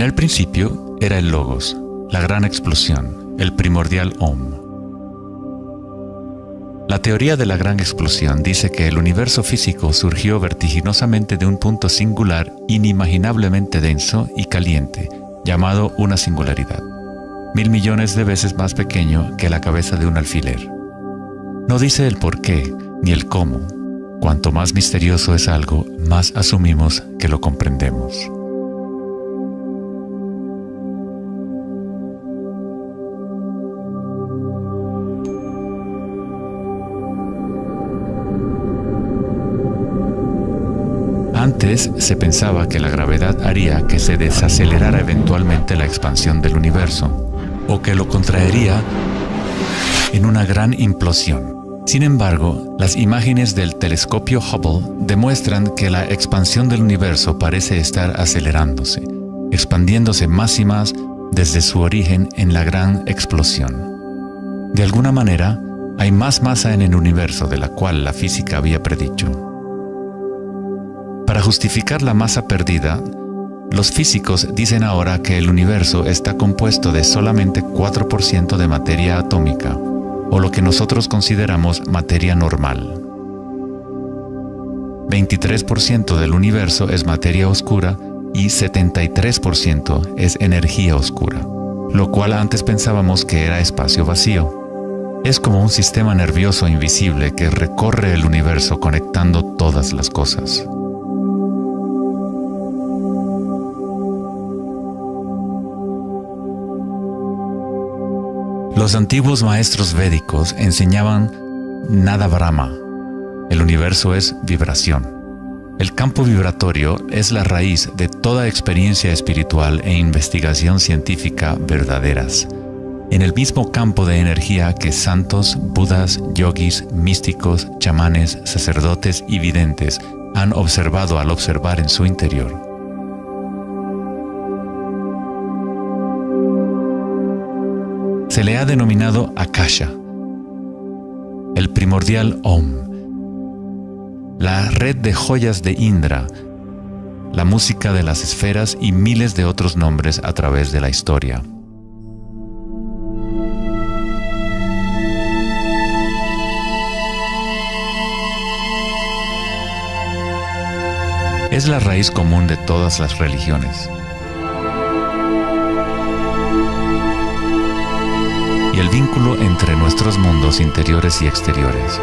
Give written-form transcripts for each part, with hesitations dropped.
el principio era el Logos, la gran explosión, el primordial Om. La teoría de la gran explosión dice que el universo físico surgió vertiginosamente de un punto singular inimaginablemente denso y caliente, llamado una singularidad, 1000 millones de veces más pequeño que la cabeza de un alfiler. No dice el por qué ni el cómo. Cuanto más misterioso es algo, más asumimos que lo comprendemos. Antes se pensaba que la gravedad haría que se desacelerara eventualmente la expansión del universo, o que lo contraería en una gran implosión. Sin embargo, las imágenes del telescopio Hubble demuestran que la expansión del universo parece estar acelerándose, expandiéndose más y más desde su origen en la gran explosión. De alguna manera, hay más masa en el universo de la cual la física había predicho. Para justificar la masa perdida, los físicos dicen ahora que el universo está compuesto de solamente 4% de materia atómica, o lo que nosotros consideramos materia normal. 23% del universo es materia oscura y 73% es energía oscura, lo cual antes pensábamos que era espacio vacío. Es como un sistema nervioso invisible que recorre el universo conectando todas las cosas. Los antiguos maestros védicos enseñaban Nada Brahma. El universo es vibración. El campo vibratorio es la raíz de toda experiencia espiritual e investigación científica verdaderas. En el mismo campo de energía que santos, budas, yogis, místicos, chamanes, sacerdotes y videntes han observado al observar en su interior. Se le ha denominado Akasha, el primordial Om, la red de joyas de Indra, la música de las esferas y miles de otros nombres a través de la historia. Es la raíz común de todas las religiones. Y el vínculo entre nuestros mundos interiores y exteriores.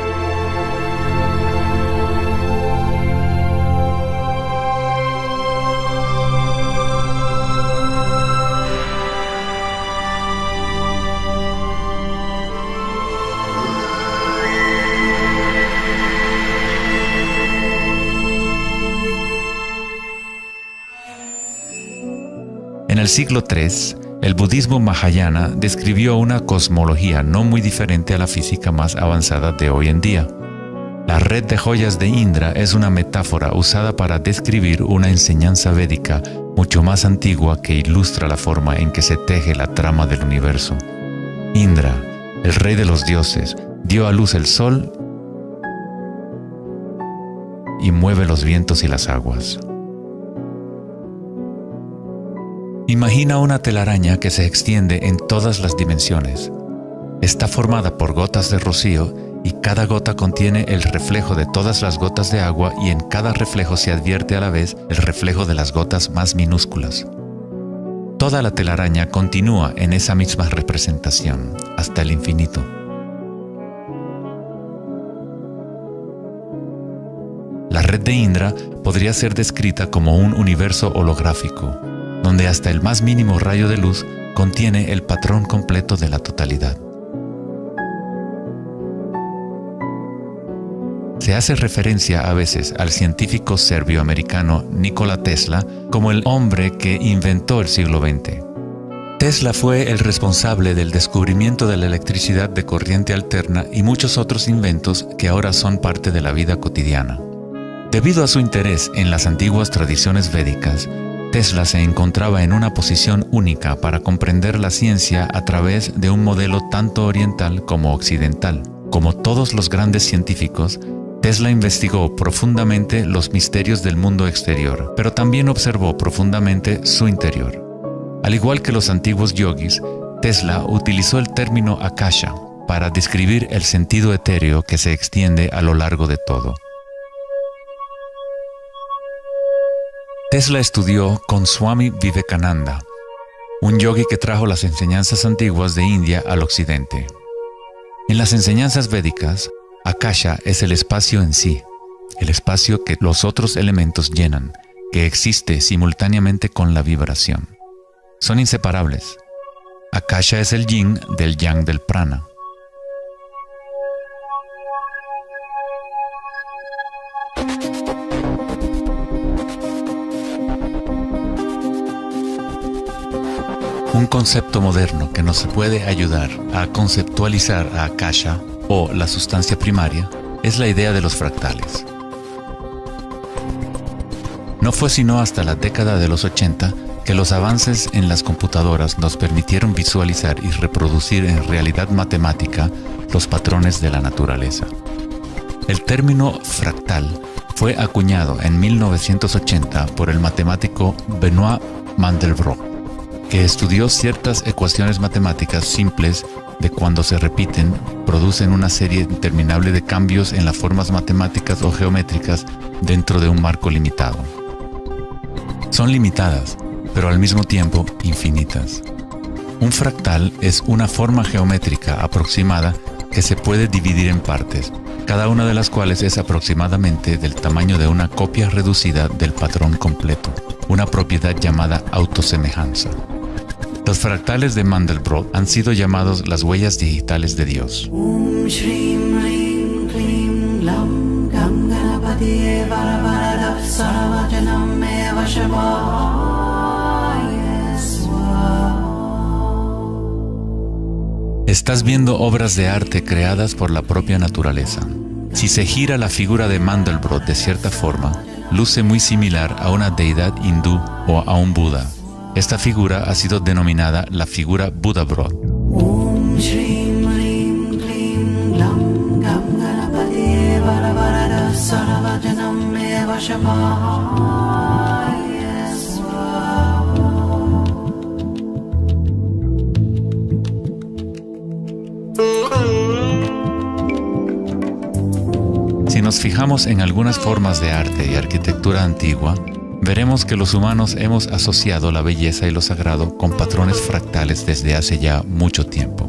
En el siglo III, el budismo Mahayana describió una cosmología no muy diferente a la física más avanzada de hoy en día. La red de joyas de Indra es una metáfora usada para describir una enseñanza védica mucho más antigua que ilustra la forma en que se teje la trama del universo. Indra, el rey de los dioses, dio a luz el sol y mueve los vientos y las aguas. Imagina una telaraña que se extiende en todas las dimensiones. Está formada por gotas de rocío y cada gota contiene el reflejo de todas las gotas de agua y en cada reflejo se advierte a la vez el reflejo de las gotas más minúsculas. Toda la telaraña continúa en esa misma representación hasta el infinito. La red de Indra podría ser descrita como un universo holográfico, donde hasta el más mínimo rayo de luz contiene el patrón completo de la totalidad. Se hace referencia a veces al científico serbio-americano Nikola Tesla como el hombre que inventó el siglo XX. Tesla fue el responsable del descubrimiento de la electricidad de corriente alterna y muchos otros inventos que ahora son parte de la vida cotidiana. Debido a su interés en las antiguas tradiciones védicas, Tesla se encontraba en una posición única para comprender la ciencia a través de un modelo tanto oriental como occidental. Como todos los grandes científicos, Tesla investigó profundamente los misterios del mundo exterior, pero también observó profundamente su interior. Al igual que los antiguos yogis, Tesla utilizó el término akasha para describir el sentido etéreo que se extiende a lo largo de todo. Tesla estudió con Swami Vivekananda, un yogi que trajo las enseñanzas antiguas de India al occidente. En las enseñanzas védicas, akasha es el espacio en sí, el espacio que los otros elementos llenan, que existe simultáneamente con la vibración. Son inseparables. Akasha es el yin del yang del prana. Un concepto moderno que nos puede ayudar a conceptualizar a Akasha, o la sustancia primaria, es la idea de los fractales. No fue sino hasta la década de los 80 que los avances en las computadoras nos permitieron visualizar y reproducir en realidad matemática los patrones de la naturaleza. El término fractal fue acuñado en 1980 por el matemático Benoit Mandelbrot, que estudió ciertas ecuaciones matemáticas simples de cuando se repiten, producen una serie interminable de cambios en las formas matemáticas o geométricas dentro de un marco limitado. Son limitadas, pero al mismo tiempo infinitas. Un fractal es una forma geométrica aproximada que se puede dividir en partes, cada una de las cuales es aproximadamente del tamaño de una copia reducida del patrón completo, una propiedad llamada autosemejanza. Los fractales de Mandelbrot han sido llamados las huellas digitales de Dios. Estás viendo obras de arte creadas por la propia naturaleza. Si se gira la figura de Mandelbrot de cierta forma, luce muy similar a una deidad hindú o a un Buda. Esta figura ha sido denominada la figura Buddha-Brot. Si nos fijamos en algunas formas de arte y arquitectura antigua, veremos que los humanos hemos asociado la belleza y lo sagrado con patrones fractales desde hace ya mucho tiempo.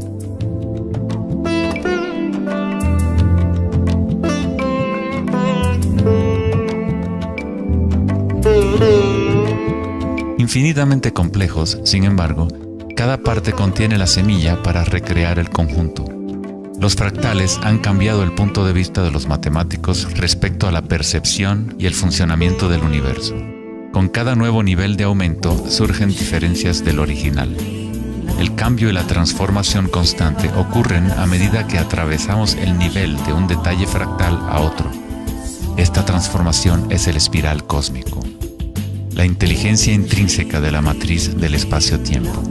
Infinitamente complejos, sin embargo, cada parte contiene la semilla para recrear el conjunto. Los fractales han cambiado el punto de vista de los matemáticos respecto a la percepción y el funcionamiento del universo. Con cada nuevo nivel de aumento surgen diferencias del original. El cambio y la transformación constante ocurren a medida que atravesamos el nivel de un detalle fractal a otro. Esta transformación es el espiral cósmico, la inteligencia intrínseca de la matriz del espacio-tiempo.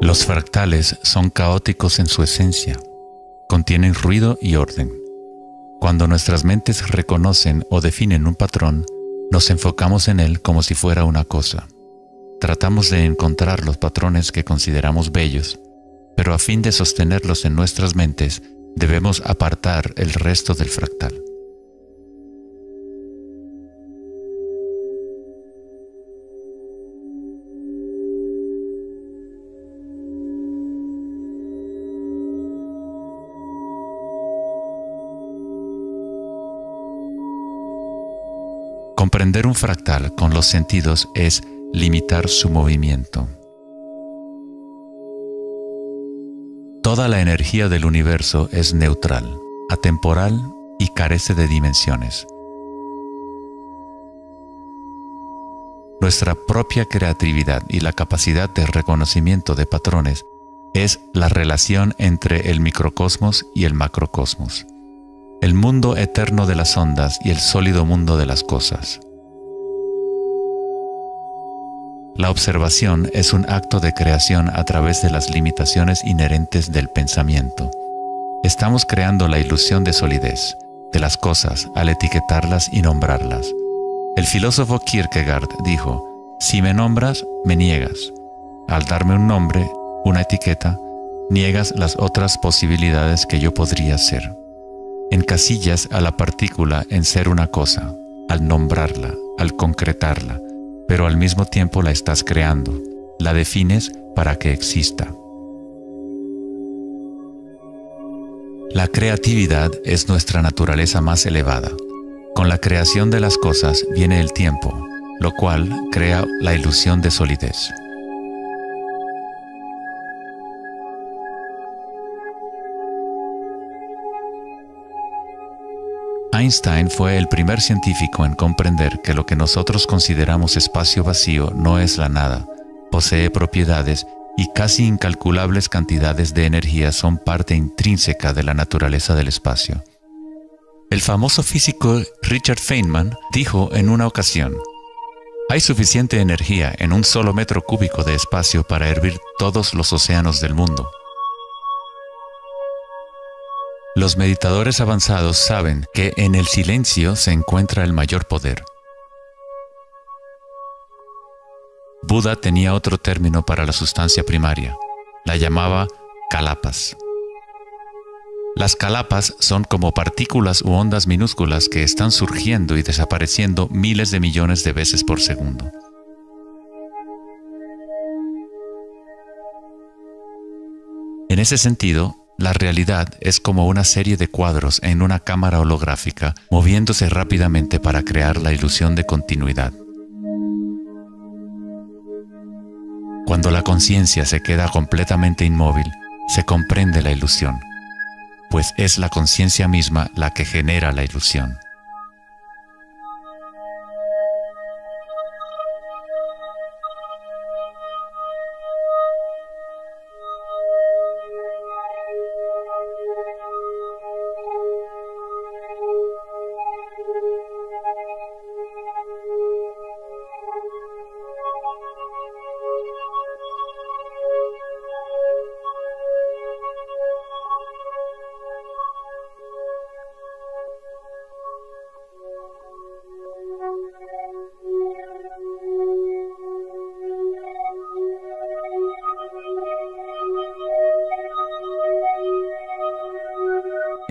Los fractales son caóticos en su esencia, contienen ruido y orden. Cuando nuestras mentes reconocen o definen un patrón, nos enfocamos en él como si fuera una cosa. Tratamos de encontrar los patrones que consideramos bellos, pero a fin de sostenerlos en nuestras mentes, debemos apartar el resto del fractal. Comprender un fractal con los sentidos es limitar su movimiento. Toda la energía del universo es neutral, atemporal y carece de dimensiones. Nuestra propia creatividad y la capacidad de reconocimiento de patrones es la relación entre el microcosmos y el macrocosmos. el mundo eterno de las ondas y el sólido mundo de las cosas. La observación es un acto de creación a través de las limitaciones inherentes del pensamiento. Estamos creando la ilusión de solidez de las cosas al etiquetarlas y nombrarlas. El filósofo Kierkegaard dijo: si me nombras, me niegas. Al darme un nombre, una etiqueta, niegas las otras posibilidades que yo podría ser. Encasillas a la partícula en ser una cosa, al nombrarla, al concretarla, pero al mismo tiempo la estás creando, la defines para que exista. La creatividad es nuestra naturaleza más elevada. Con la creación de las cosas viene el tiempo, lo cual crea la ilusión de solidez. Einstein fue el primer científico en comprender que lo que nosotros consideramos espacio vacío no es la nada, posee propiedades y casi incalculables cantidades de energía son parte intrínseca de la naturaleza del espacio. El famoso físico Richard Feynman dijo en una ocasión: hay suficiente energía en un solo metro cúbico de espacio para hervir todos los océanos del mundo. Los meditadores avanzados saben que en el silencio se encuentra el mayor poder. Buda tenía otro término para la sustancia primaria. La llamaba kalapas. Las kalapas son como partículas u ondas minúsculas que están surgiendo y desapareciendo miles de millones de veces por segundo. En ese sentido, la realidad es como una serie de cuadros en una cámara holográfica moviéndose rápidamente para crear la ilusión de continuidad. Cuando la conciencia se queda completamente inmóvil, se comprende la ilusión, pues es la conciencia misma la que genera la ilusión.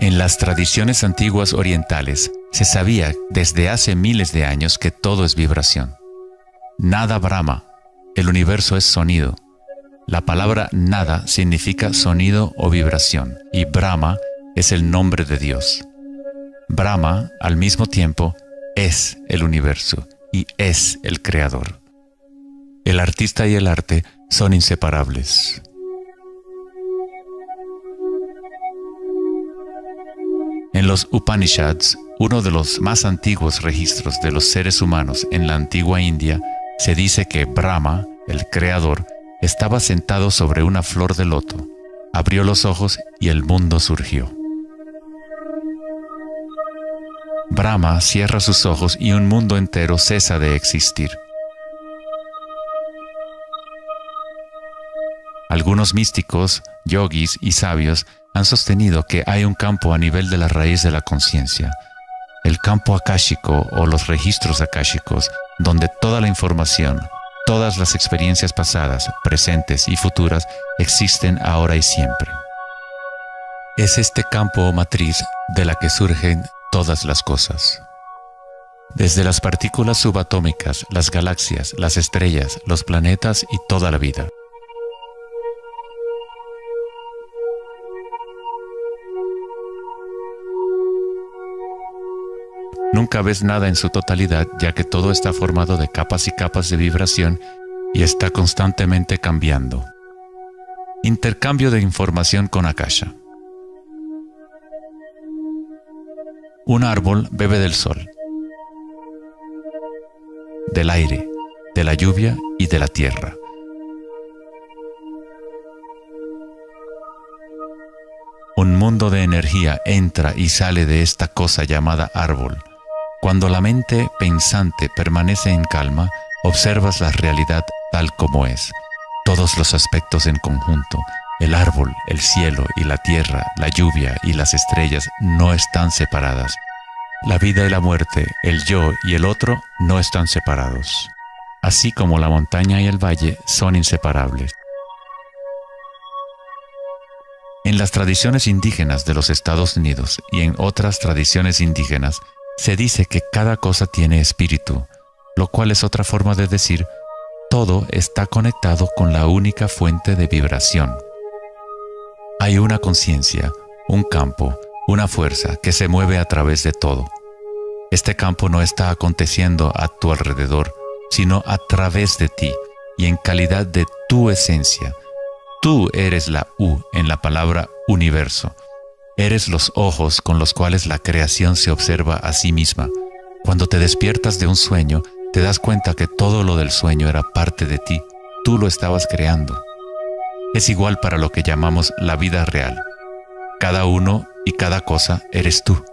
En las tradiciones antiguas orientales se sabía desde hace miles de años que todo es vibración. Nada Brahma, el universo es sonido. La palabra nada significa sonido o vibración y Brahma es el nombre de Dios. Brahma, al mismo tiempo, es el universo y es el creador. El artista y el arte son inseparables. En los Upanishads, uno de los más antiguos registros de los seres humanos en la antigua India, se dice que Brahma, el creador, estaba sentado sobre una flor de loto, abrió los ojos y el mundo surgió. Brahma cierra sus ojos y un mundo entero cesa de existir. Algunos místicos, yogis y sabios han sostenido que hay un campo a nivel de la raíz de la conciencia, el campo akáshico o los registros akáshicos, donde toda la información, todas las experiencias pasadas, presentes y futuras existen ahora y siempre. Es este campo o matriz de la que surgen todas las cosas. Desde las partículas subatómicas, las galaxias, las estrellas, los planetas y toda la vida. Nunca ves nada en su totalidad, ya que todo está formado de capas y capas de vibración y está constantemente cambiando. Intercambio de información con Akasha. Un árbol bebe del sol, del aire, de la lluvia y de la tierra. Un mundo de energía entra y sale de esta cosa llamada árbol. Cuando la mente pensante permanece en calma, observas la realidad tal como es. Todos los aspectos en conjunto, el árbol, el cielo y la tierra, la lluvia y las estrellas no están separadas. La vida y la muerte, el yo y el otro no están separados. Así como la montaña y el valle son inseparables. En las tradiciones indígenas de los Estados Unidos y en otras tradiciones indígenas, se dice que cada cosa tiene espíritu, lo cual es otra forma de decir, todo está conectado con la única fuente de vibración. Hay una conciencia, un campo, una fuerza que se mueve a través de todo. Este campo no está aconteciendo a tu alrededor, sino a través de ti y en calidad de tu esencia. Tú eres la U en la palabra universo. Eres los ojos con los cuales la creación se observa a sí misma. Cuando te despiertas de un sueño, te das cuenta que todo lo del sueño era parte de ti. Tú lo estabas creando. Es igual para lo que llamamos la vida real. Cada uno y cada cosa eres tú.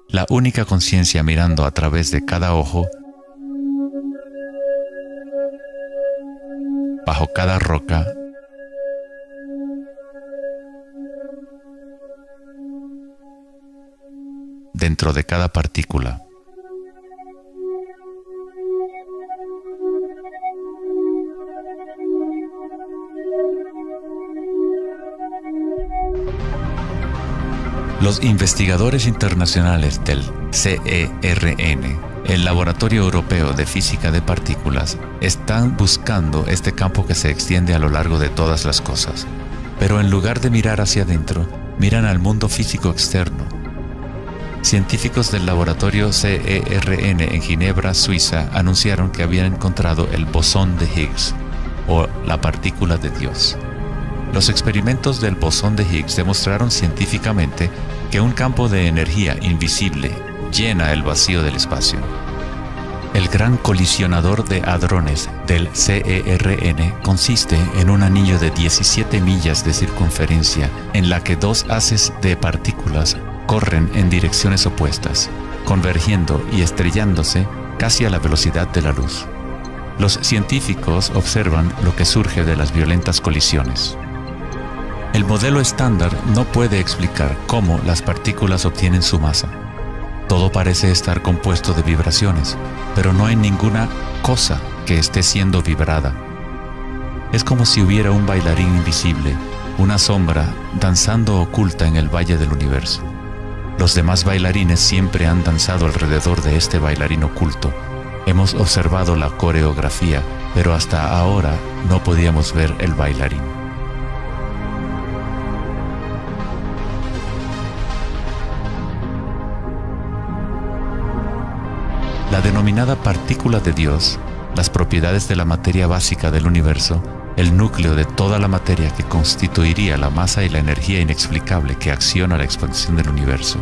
La única conciencia mirando a través de cada ojo, bajo cada roca, dentro de cada partícula. Los investigadores internacionales del CERN, el Laboratorio Europeo de Física de Partículas, están buscando este campo que se extiende a lo largo de todas las cosas. Pero en lugar de mirar hacia adentro, miran al mundo físico externo. Científicos del laboratorio CERN en Ginebra, Suiza, anunciaron que habían encontrado el bosón de Higgs, o la partícula de Dios. Los experimentos del bosón de Higgs demostraron científicamente que un campo de energía invisible llena el vacío del espacio. El gran colisionador de hadrones del CERN consiste en un anillo de 17 millas de circunferencia en la que dos haces de partículas corren en direcciones opuestas, convergiendo y estrellándose casi a la velocidad de la luz. Los científicos observan lo que surge de las violentas colisiones. El modelo estándar no puede explicar cómo las partículas obtienen su masa. Todo parece estar compuesto de vibraciones, pero no hay ninguna cosa que esté siendo vibrada. Es como si hubiera un bailarín invisible, una sombra, danzando oculta en el valle del universo. Los demás bailarines siempre han danzado alrededor de este bailarín oculto. Hemos observado la coreografía, pero hasta ahora no podíamos ver el bailarín. La denominada partícula de Dios, las propiedades de la materia básica del universo, el núcleo de toda la materia que constituiría la masa y la energía inexplicable que acciona la expansión del universo.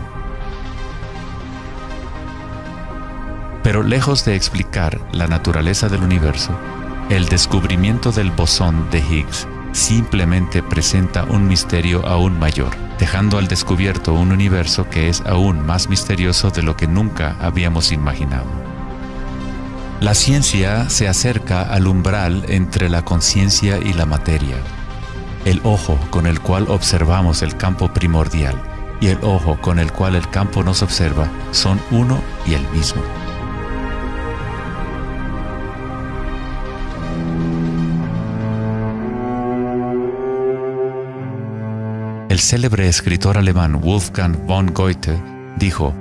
Pero lejos de explicar la naturaleza del universo, el descubrimiento del bosón de Higgs simplemente presenta un misterio aún mayor, dejando al descubierto un universo que es aún más misterioso de lo que nunca habíamos imaginado. La ciencia se acerca al umbral entre la conciencia y la materia. El ojo con el cual observamos el campo primordial y el ojo con el cual el campo nos observa son uno y el mismo. El célebre escritor alemán Wolfgang von Goethe dijo: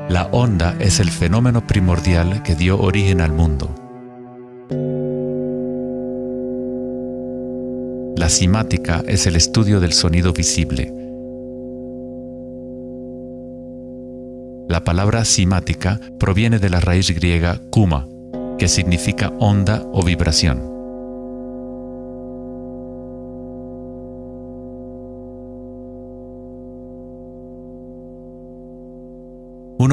"La onda es el fenómeno primordial que dio origen al mundo". La simática es el estudio del sonido visible. La palabra simática proviene de la raíz griega kuma, que significa onda o vibración.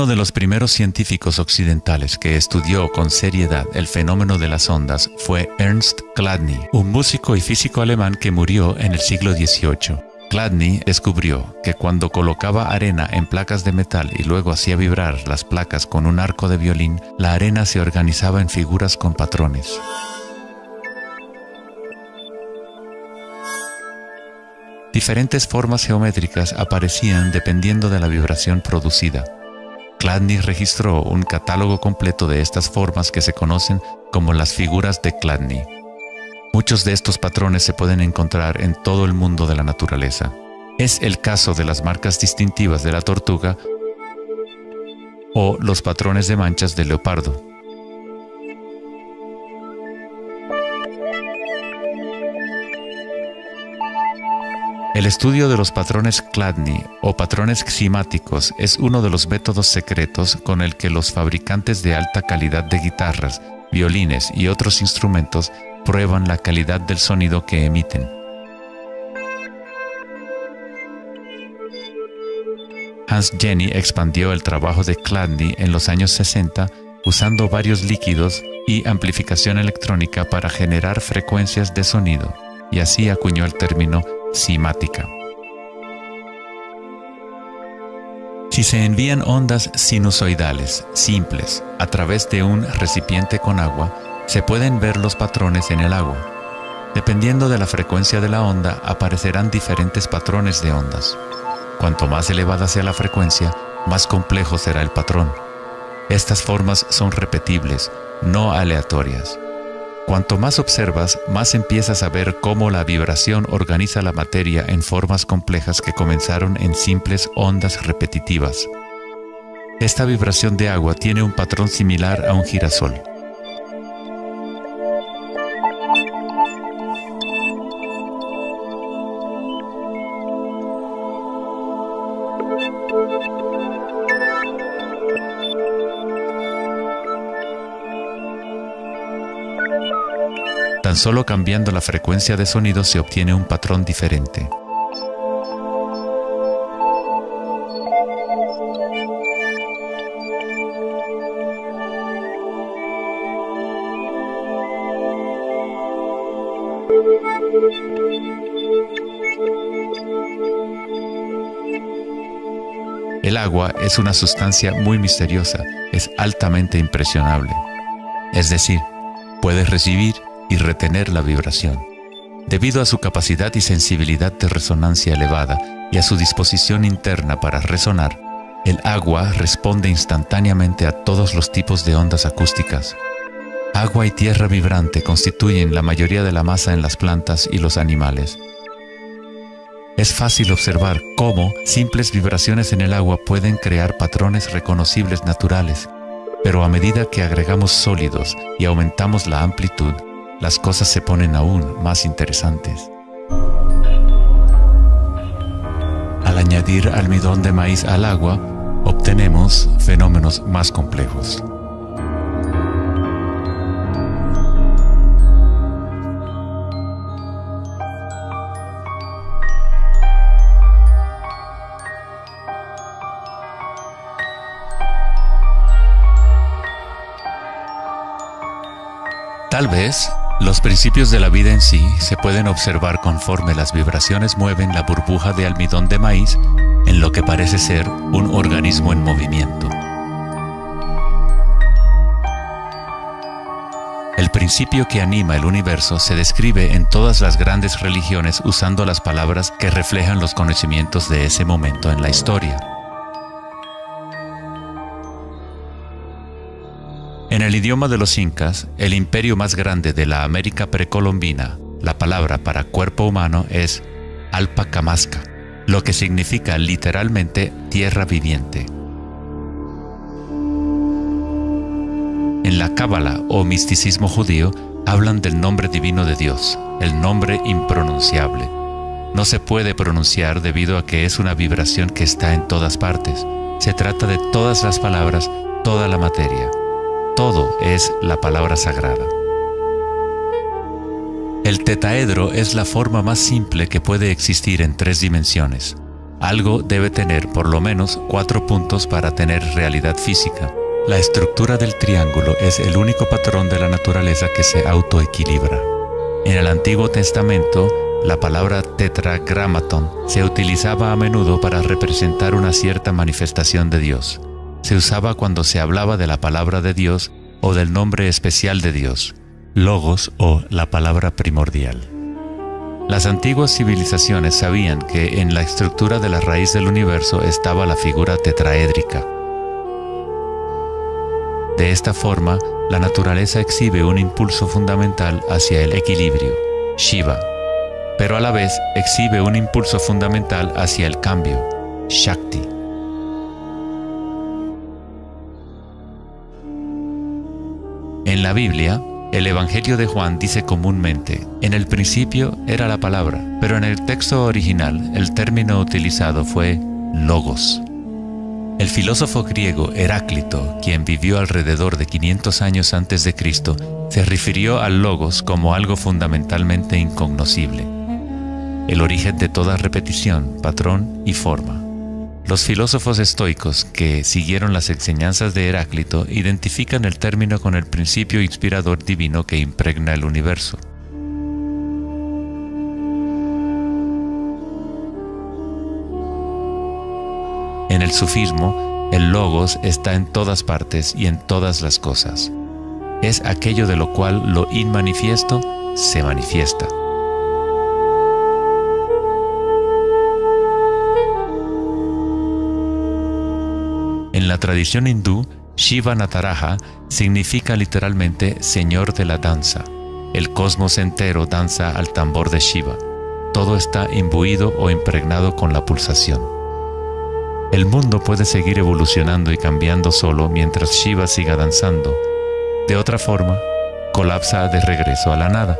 Uno de los primeros científicos occidentales que estudió con seriedad el fenómeno de las ondas fue Ernst Chladni, un músico y físico alemán que murió en el siglo XVIII. Chladni descubrió que cuando colocaba arena en placas de metal y luego hacía vibrar las placas con un arco de violín, la arena se organizaba en figuras con patrones. Diferentes formas geométricas aparecían dependiendo de la vibración producida. Chladni registró un catálogo completo de estas formas que se conocen como las figuras de Chladni. Muchos de estos patrones se pueden encontrar en todo el mundo de la naturaleza. Es el caso de las marcas distintivas de la tortuga o los patrones de manchas del leopardo. El estudio de los patrones Chladni o patrones ximáticos es uno de los métodos secretos con el que los fabricantes de alta calidad de guitarras, violines y otros instrumentos prueban la calidad del sonido que emiten. Hans Jenny expandió el trabajo de Chladni en los años 60 usando varios líquidos y amplificación electrónica para generar frecuencias de sonido, y así acuñó el término ximática. Si se envían ondas sinusoidales simples a través de un recipiente con agua, se pueden ver los patrones en el agua. Dependiendo de la frecuencia de la onda, aparecerán diferentes patrones de ondas. Cuanto más elevada sea la frecuencia, más complejo será el patrón. Estas formas son repetibles, no aleatorias. Cuanto más observas, más empiezas a ver cómo la vibración organiza la materia en formas complejas que comenzaron en simples ondas repetitivas. Esta vibración de agua tiene un patrón similar a un girasol. Tan solo cambiando la frecuencia de sonido se obtiene un patrón diferente. El agua es una sustancia muy misteriosa, es altamente impresionable. Es decir, puede recibir y retener la vibración. Debido a su capacidad y sensibilidad de resonancia elevada y a su disposición interna para resonar, el agua responde instantáneamente a todos los tipos de ondas acústicas. Agua y tierra vibrante constituyen la mayoría de la masa en las plantas y los animales. Es fácil observar cómo simples vibraciones en el agua pueden crear patrones reconocibles naturales, pero a medida que agregamos sólidos y aumentamos la amplitud, las cosas se ponen aún más interesantes. Al añadir almidón de maíz al agua, obtenemos fenómenos más complejos. Tal vez, los principios de la vida en sí se pueden observar conforme las vibraciones mueven la burbuja de almidón de maíz en lo que parece ser un organismo en movimiento. El principio que anima el universo se describe en todas las grandes religiones usando las palabras que reflejan los conocimientos de ese momento en la historia. En el idioma de los incas, el imperio más grande de la América precolombina, la palabra para cuerpo humano es Alpacamasca, lo que significa literalmente tierra viviente. En la Cábala o misticismo judío, hablan del nombre divino de Dios, el nombre impronunciable. No se puede pronunciar debido a que es una vibración que está en todas partes. Se trata de todas las palabras, toda la materia. Todo es la palabra sagrada. El tetaedro es la forma más simple que puede existir en 3 dimensiones. Algo debe tener por lo menos 4 puntos para tener realidad física. La estructura del triángulo es el único patrón de la naturaleza que se autoequilibra. En el Antiguo Testamento, la palabra tetragramaton se utilizaba a menudo para representar una cierta manifestación de Dios. Se usaba cuando se hablaba de la palabra de Dios o del nombre especial de Dios, logos o la palabra primordial. Las antiguas civilizaciones sabían que en la estructura de la raíz del universo estaba la figura tetraédrica. De esta forma, la naturaleza exhibe un impulso fundamental hacia el equilibrio, Shiva, pero a la vez exhibe un impulso fundamental hacia el cambio, Shakti. En la Biblia, el Evangelio de Juan dice comúnmente, en el principio era la palabra, pero en el texto original el término utilizado fue logos. El filósofo griego Heráclito, quien vivió alrededor de 500 años antes de Cristo, se refirió al logos como algo fundamentalmente incognoscible, el origen de toda repetición, patrón y forma. Los filósofos estoicos que siguieron las enseñanzas de Heráclito identifican el término con el principio inspirador divino que impregna el universo. En el sufismo, el logos está en todas partes y en todas las cosas. Es aquello de lo cual lo inmanifiesto se manifiesta. En la tradición hindú, Shiva Nataraja significa literalmente Señor de la danza. El cosmos entero danza al tambor de Shiva. Todo está imbuido o impregnado con la pulsación. El mundo puede seguir evolucionando y cambiando solo mientras Shiva siga danzando. De otra forma, colapsa de regreso a la nada.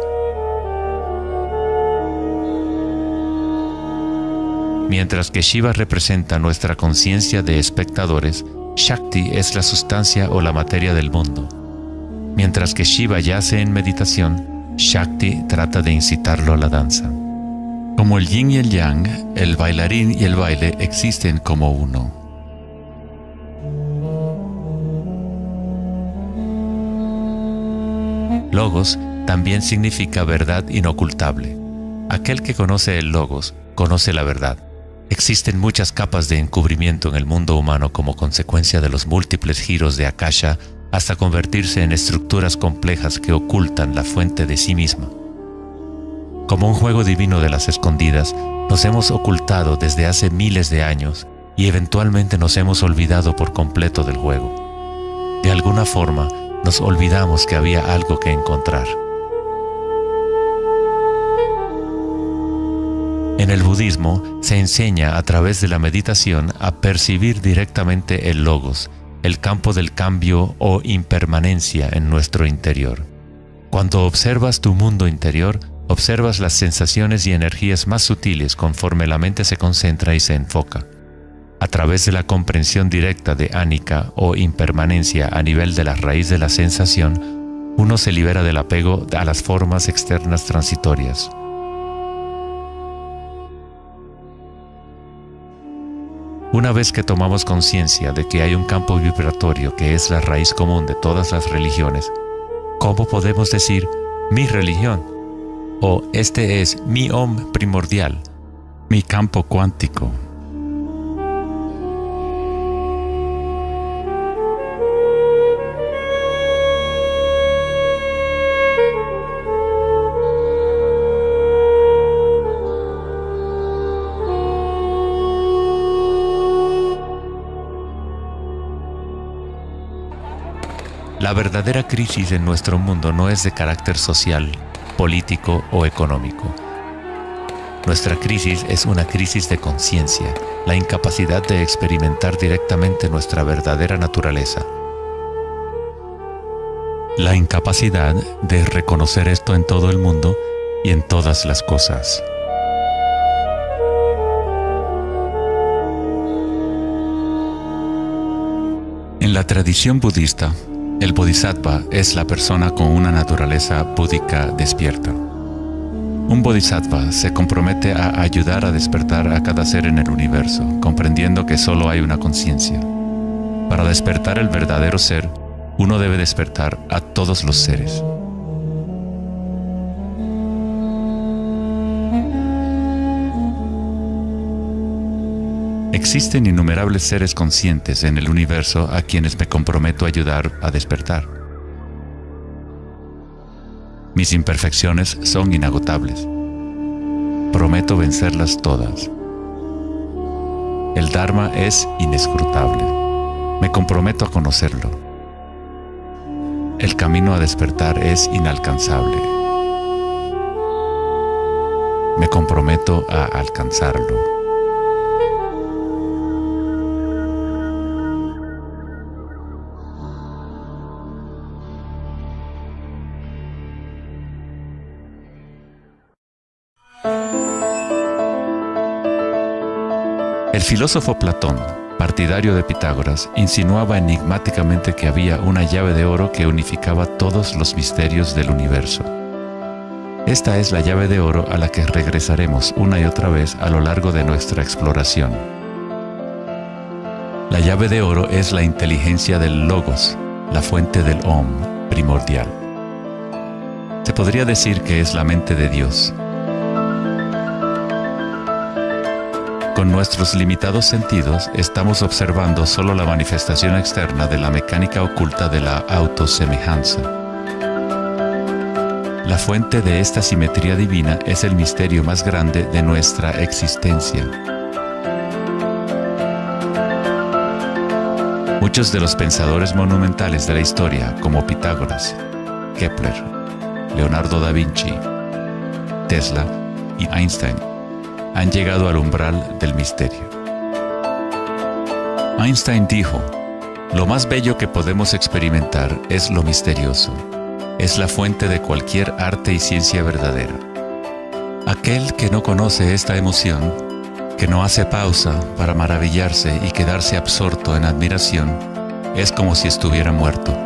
Mientras que Shiva representa nuestra conciencia de espectadores, Shakti es la sustancia o la materia del mundo. Mientras que Shiva yace en meditación, Shakti trata de incitarlo a la danza. Como el yin y el yang, el bailarín y el baile existen como uno. Logos también significa verdad inocultable. Aquel que conoce el logos, conoce la verdad. Existen muchas capas de encubrimiento en el mundo humano como consecuencia de los múltiples giros de Akasha hasta convertirse en estructuras complejas que ocultan la fuente de sí misma. Como un juego divino de las escondidas, nos hemos ocultado desde hace miles de años y eventualmente nos hemos olvidado por completo del juego. De alguna forma, nos olvidamos que había algo que encontrar. En el budismo se enseña a través de la meditación a percibir directamente el logos, el campo del cambio o impermanencia en nuestro interior. Cuando observas tu mundo interior, observas las sensaciones y energías más sutiles conforme la mente se concentra y se enfoca. A través de la comprensión directa de anicca o impermanencia a nivel de la raíz de la sensación, uno se libera del apego a las formas externas transitorias. Una vez que tomamos conciencia de que hay un campo vibratorio que es la raíz común de todas las religiones, ¿cómo podemos decir mi religión? O este es mi Om primordial, mi campo cuántico. La verdadera crisis en nuestro mundo no es de carácter social, político o económico. Nuestra crisis es una crisis de conciencia, la incapacidad de experimentar directamente nuestra verdadera naturaleza. La incapacidad de reconocer esto en todo el mundo y en todas las cosas. En la tradición budista, el bodhisattva es la persona con una naturaleza búdica despierta. Un bodhisattva se compromete a ayudar a despertar a cada ser en el universo, comprendiendo que solo hay una conciencia. Para despertar el verdadero ser, uno debe despertar a todos los seres. Existen innumerables seres conscientes en el universo a quienes me comprometo a ayudar a despertar. Mis imperfecciones son inagotables. Prometo vencerlas todas. El Dharma es inescrutable. Me comprometo a conocerlo. El camino a despertar es inalcanzable. Me comprometo a alcanzarlo. El filósofo Platón, partidario de Pitágoras, insinuaba enigmáticamente que había una llave de oro que unificaba todos los misterios del universo. Esta es la llave de oro a la que regresaremos una y otra vez a lo largo de nuestra exploración. La llave de oro es la inteligencia del Logos, la fuente del Om primordial. Se podría decir que es la mente de Dios. Con nuestros limitados sentidos, estamos observando solo la manifestación externa de la mecánica oculta de la autosemejanza. La fuente de esta simetría divina es el misterio más grande de nuestra existencia. Muchos de los pensadores monumentales de la historia, como Pitágoras, Kepler, Leonardo da Vinci, Tesla y Einstein, han llegado al umbral del misterio. Einstein dijo: "Lo más bello que podemos experimentar es lo misterioso. Es la fuente de cualquier arte y ciencia verdadera". Aquel que no conoce esta emoción, que no hace pausa para maravillarse y quedarse absorto en admiración, es como si estuviera muerto.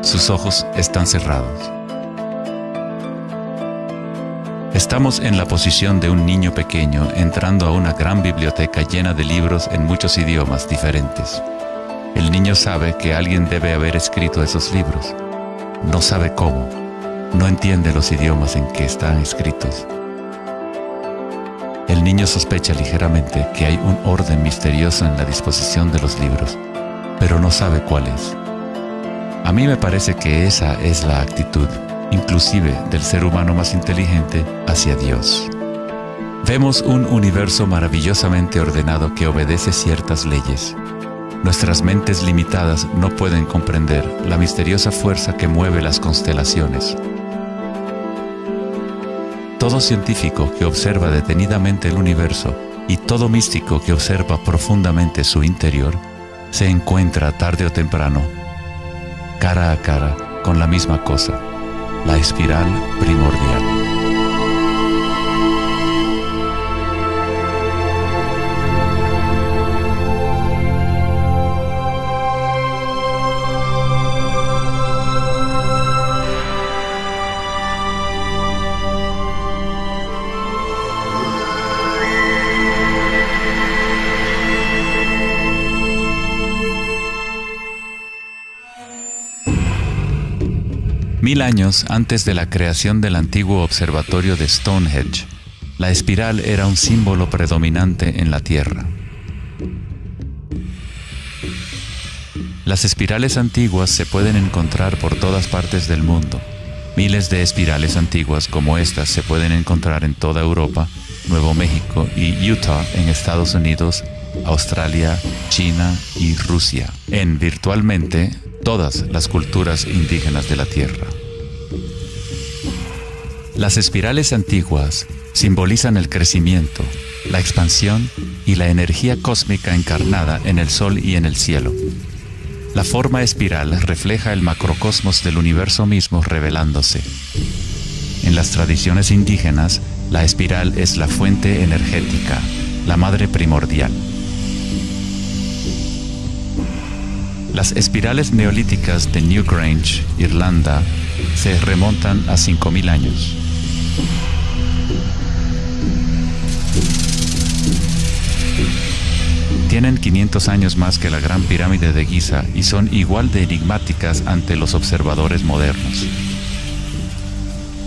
Sus ojos están cerrados. Estamos en la posición de un niño pequeño entrando a una gran biblioteca llena de libros en muchos idiomas diferentes. El niño sabe que alguien debe haber escrito esos libros. No sabe cómo. No entiende los idiomas en que están escritos. El niño sospecha ligeramente que hay un orden misterioso en la disposición de los libros, pero no sabe cuál es. A mí me parece que esa es la actitud, inclusive del ser humano más inteligente, hacia Dios. Vemos un universo maravillosamente ordenado que obedece ciertas leyes. Nuestras mentes limitadas no pueden comprender la misteriosa fuerza que mueve las constelaciones. Todo científico que observa detenidamente el universo y todo místico que observa profundamente su interior se encuentra tarde o temprano, cara a cara, con la misma cosa: la espiral primordial. Mil años antes de la creación del antiguo observatorio de Stonehenge, la espiral era un símbolo predominante en la Tierra. Las espirales antiguas se pueden encontrar por todas partes del mundo. Miles de espirales antiguas como estas se pueden encontrar en toda Europa, Nuevo México y Utah en Estados Unidos, Australia, China y Rusia, en virtualmente todas las culturas indígenas de la Tierra. Las espirales antiguas simbolizan el crecimiento, la expansión y la energía cósmica encarnada en el Sol y en el cielo. La forma espiral refleja el macrocosmos del universo mismo revelándose. En las tradiciones indígenas, la espiral es la fuente energética, la madre primordial. Las espirales neolíticas de Newgrange, Irlanda, se remontan a 5000 años. Tienen 500 años más que la Gran Pirámide de Giza y son igual de enigmáticas ante los observadores modernos.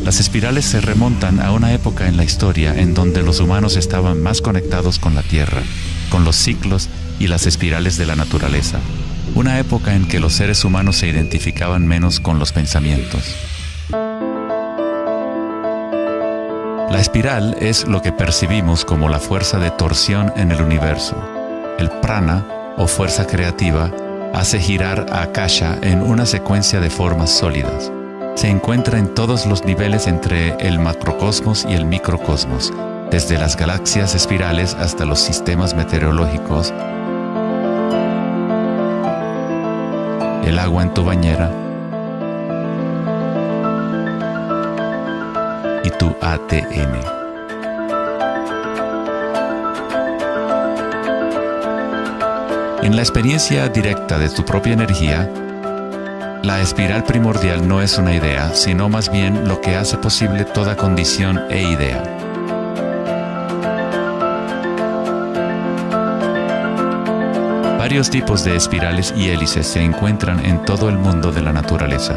Las espirales se remontan a una época en la historia en donde los humanos estaban más conectados con la Tierra, con los ciclos y las espirales de la naturaleza. Una época en que los seres humanos se identificaban menos con los pensamientos. La espiral es lo que percibimos como la fuerza de torsión en el universo. El prana, o fuerza creativa, hace girar a Akasha en una secuencia de formas sólidas. Se encuentra en todos los niveles entre el macrocosmos y el microcosmos, desde las galaxias espirales hasta los sistemas meteorológicos, el agua en tu bañera y tu ATM. En la experiencia directa de tu propia energía, la espiral primordial no es una idea, sino más bien lo que hace posible toda condición e idea. Varios tipos de espirales y hélices se encuentran en todo el mundo de la naturaleza.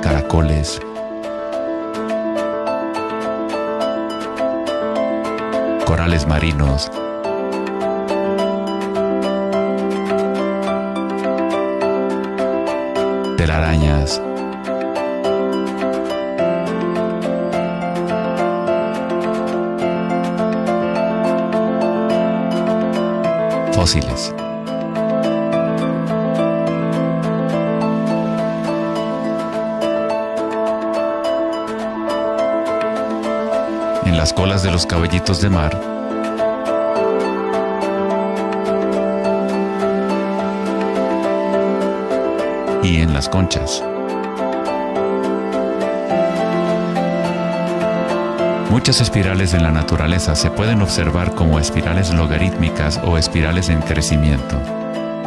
Caracoles, corales marinos, telarañas, fósiles. En las colas de los caballitos de mar, y en las conchas. Muchas espirales en la naturaleza se pueden observar como espirales logarítmicas o espirales en crecimiento.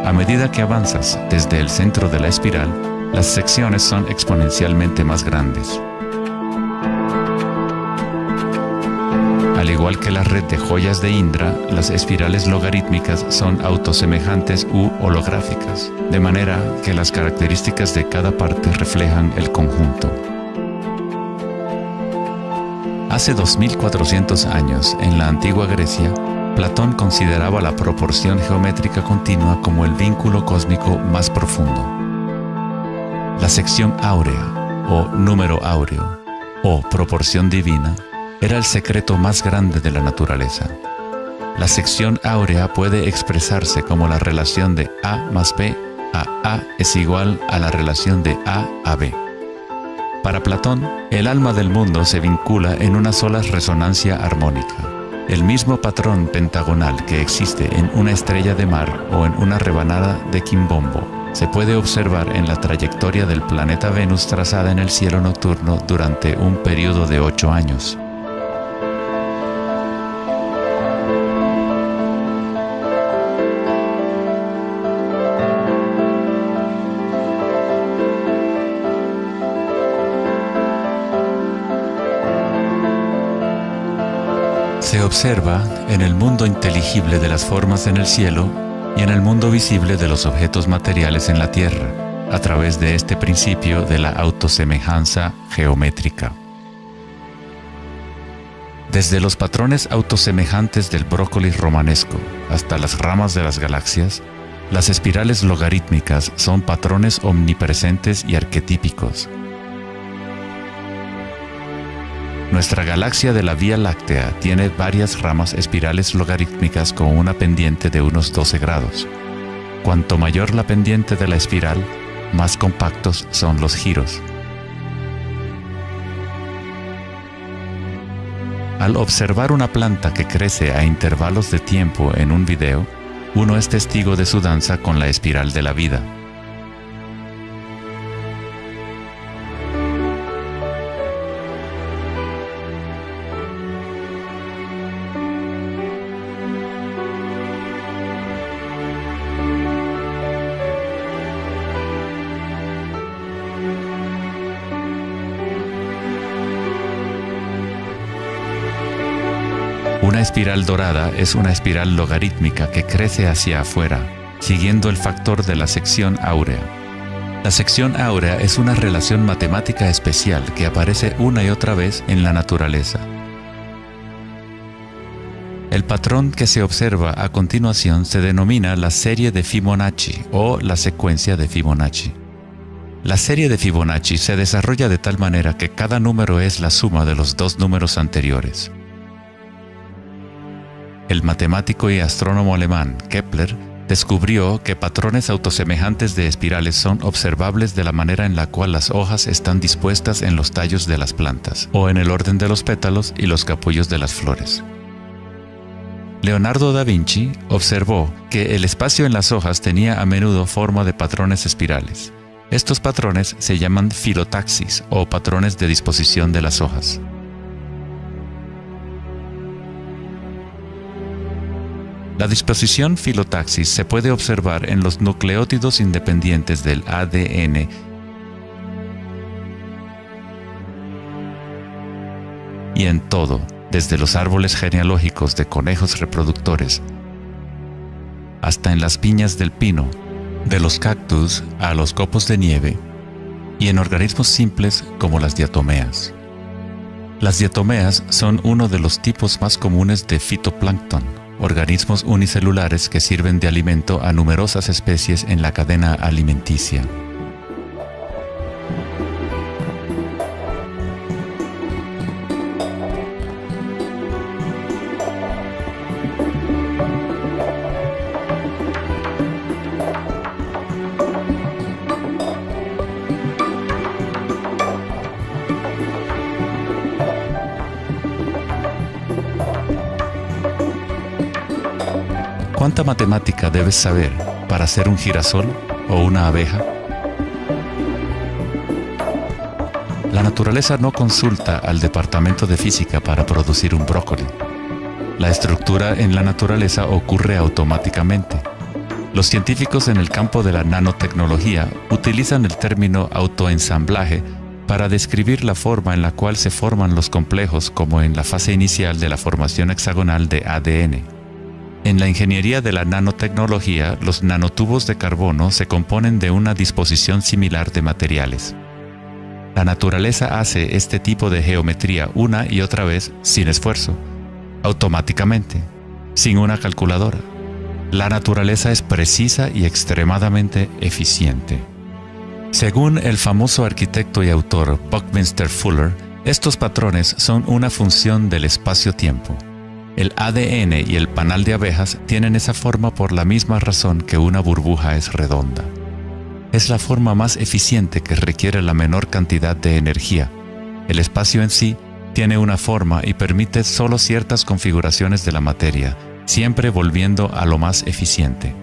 A medida que avanzas desde el centro de la espiral, las secciones son exponencialmente más grandes. Al igual que la red de joyas de Indra, las espirales logarítmicas son autosemejantes u holográficas, de manera que las características de cada parte reflejan el conjunto. Hace 2400 años, en la antigua Grecia, Platón consideraba la proporción geométrica continua como el vínculo cósmico más profundo. La sección áurea, o número áureo, o proporción divina, era el secreto más grande de la naturaleza. La sección áurea puede expresarse como la relación de A más B a es igual a la relación de A B. Para Platón, el alma del mundo se vincula en una sola resonancia armónica. El mismo patrón pentagonal que existe en una estrella de mar o en una rebanada de quimbombo se puede observar en la trayectoria del planeta Venus trazada en el cielo nocturno durante un periodo de 8 años. Se observa en el mundo inteligible de las formas en el cielo y en el mundo visible de los objetos materiales en la tierra, a través de este principio de la autosemejanza geométrica. Desde los patrones autosemejantes del brócoli romanesco hasta las ramas de las galaxias, las espirales logarítmicas son patrones omnipresentes y arquetípicos. Nuestra galaxia de la Vía Láctea tiene varias ramas espirales logarítmicas con una pendiente de unos 12 grados. Cuanto mayor la pendiente de la espiral, más compactos son los giros. Al observar una planta que crece a intervalos de tiempo en un video, uno es testigo de su danza con la espiral de la vida. Una espiral dorada es una espiral logarítmica que crece hacia afuera, siguiendo el factor de la sección áurea. La sección áurea es una relación matemática especial que aparece una y otra vez en la naturaleza. El patrón que se observa a continuación se denomina la serie de Fibonacci o la secuencia de Fibonacci. La serie de Fibonacci se desarrolla de tal manera que cada número es la suma de los dos números anteriores. El matemático y astrónomo alemán Kepler descubrió que patrones autosemejantes de espirales son observables de la manera en la cual las hojas están dispuestas en los tallos de las plantas, o en el orden de los pétalos y los capullos de las flores. Leonardo da Vinci observó que el espacio en las hojas tenía a menudo forma de patrones espirales. Estos patrones se llaman filotaxis o patrones de disposición de las hojas. La disposición filotaxis se puede observar en los nucleótidos independientes del ADN y en todo, desde los árboles genealógicos de conejos reproductores hasta en las piñas del pino, de los cactus a los copos de nieve, y en organismos simples como las diatomeas. Las diatomeas son uno de los tipos más comunes de fitoplancton, organismos unicelulares que sirven de alimento a numerosas especies en la cadena alimenticia. ¿Cuánta matemática debes saber para ser un girasol o una abeja? La naturaleza no consulta al departamento de física para producir un brócoli. La estructura en la naturaleza ocurre automáticamente. Los científicos en el campo de la nanotecnología utilizan el término autoensamblaje para describir la forma en la cual se forman los complejos, como en la fase inicial de la formación hexagonal de ADN. En la ingeniería de la nanotecnología, los nanotubos de carbono se componen de una disposición similar de materiales. La naturaleza hace este tipo de geometría una y otra vez sin esfuerzo, automáticamente, sin una calculadora. La naturaleza es precisa y extremadamente eficiente. Según el famoso arquitecto y autor Buckminster Fuller, estos patrones son una función del espacio-tiempo. El ADN y el panal de abejas tienen esa forma por la misma razón que una burbuja es redonda. Es la forma más eficiente que requiere la menor cantidad de energía. El espacio en sí tiene una forma y permite solo ciertas configuraciones de la materia, siempre volviendo a lo más eficiente.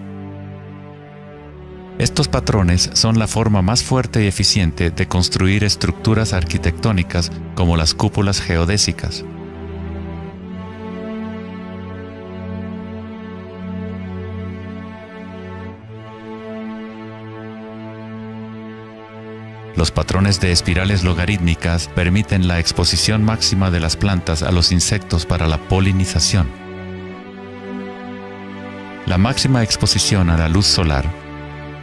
Estos patrones son la forma más fuerte y eficiente de construir estructuras arquitectónicas como las cúpulas geodésicas. Los patrones de espirales logarítmicas permiten la exposición máxima de las plantas a los insectos para la polinización. La máxima exposición a la luz solar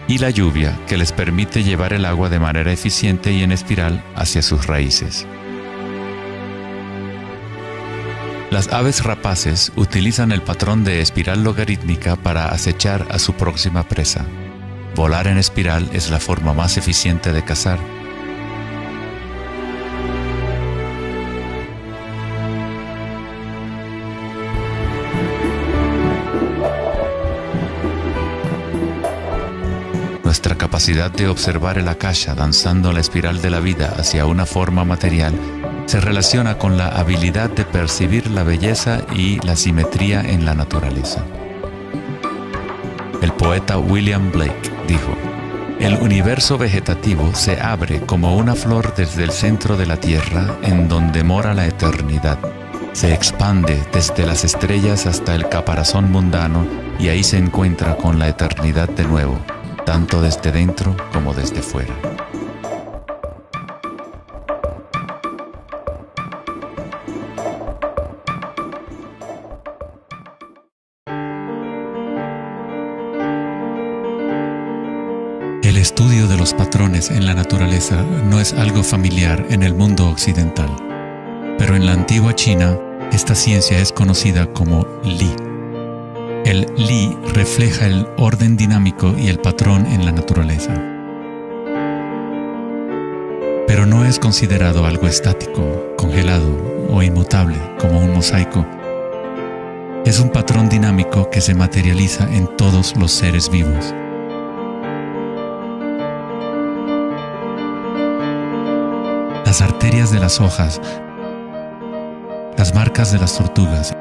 y la lluvia que les permite llevar el agua de manera eficiente y en espiral hacia sus raíces. Las aves rapaces utilizan el patrón de espiral logarítmica para acechar a su próxima presa. Volar en espiral es la forma más eficiente de cazar. Nuestra capacidad de observar el akasha danzando la espiral de la vida hacia una forma material se relaciona con la habilidad de percibir la belleza y la simetría en la naturaleza. El poeta William Blake dijo: "El universo vegetativo se abre como una flor desde el centro de la tierra en donde mora la eternidad. Se expande desde las estrellas hasta el caparazón mundano y ahí se encuentra con la eternidad de nuevo, tanto desde dentro como desde fuera". estudio de los patrones en la naturaleza no es algo familiar en el mundo occidental, pero en la antigua China, esta ciencia es conocida como Li. El Li refleja el orden dinámico y el patrón en la naturaleza. Pero no es considerado algo estático, congelado o inmutable como un mosaico. Es un patrón dinámico que se materializa en todos los seres vivos. Las arterias de las hojas, las marcas de las tortugas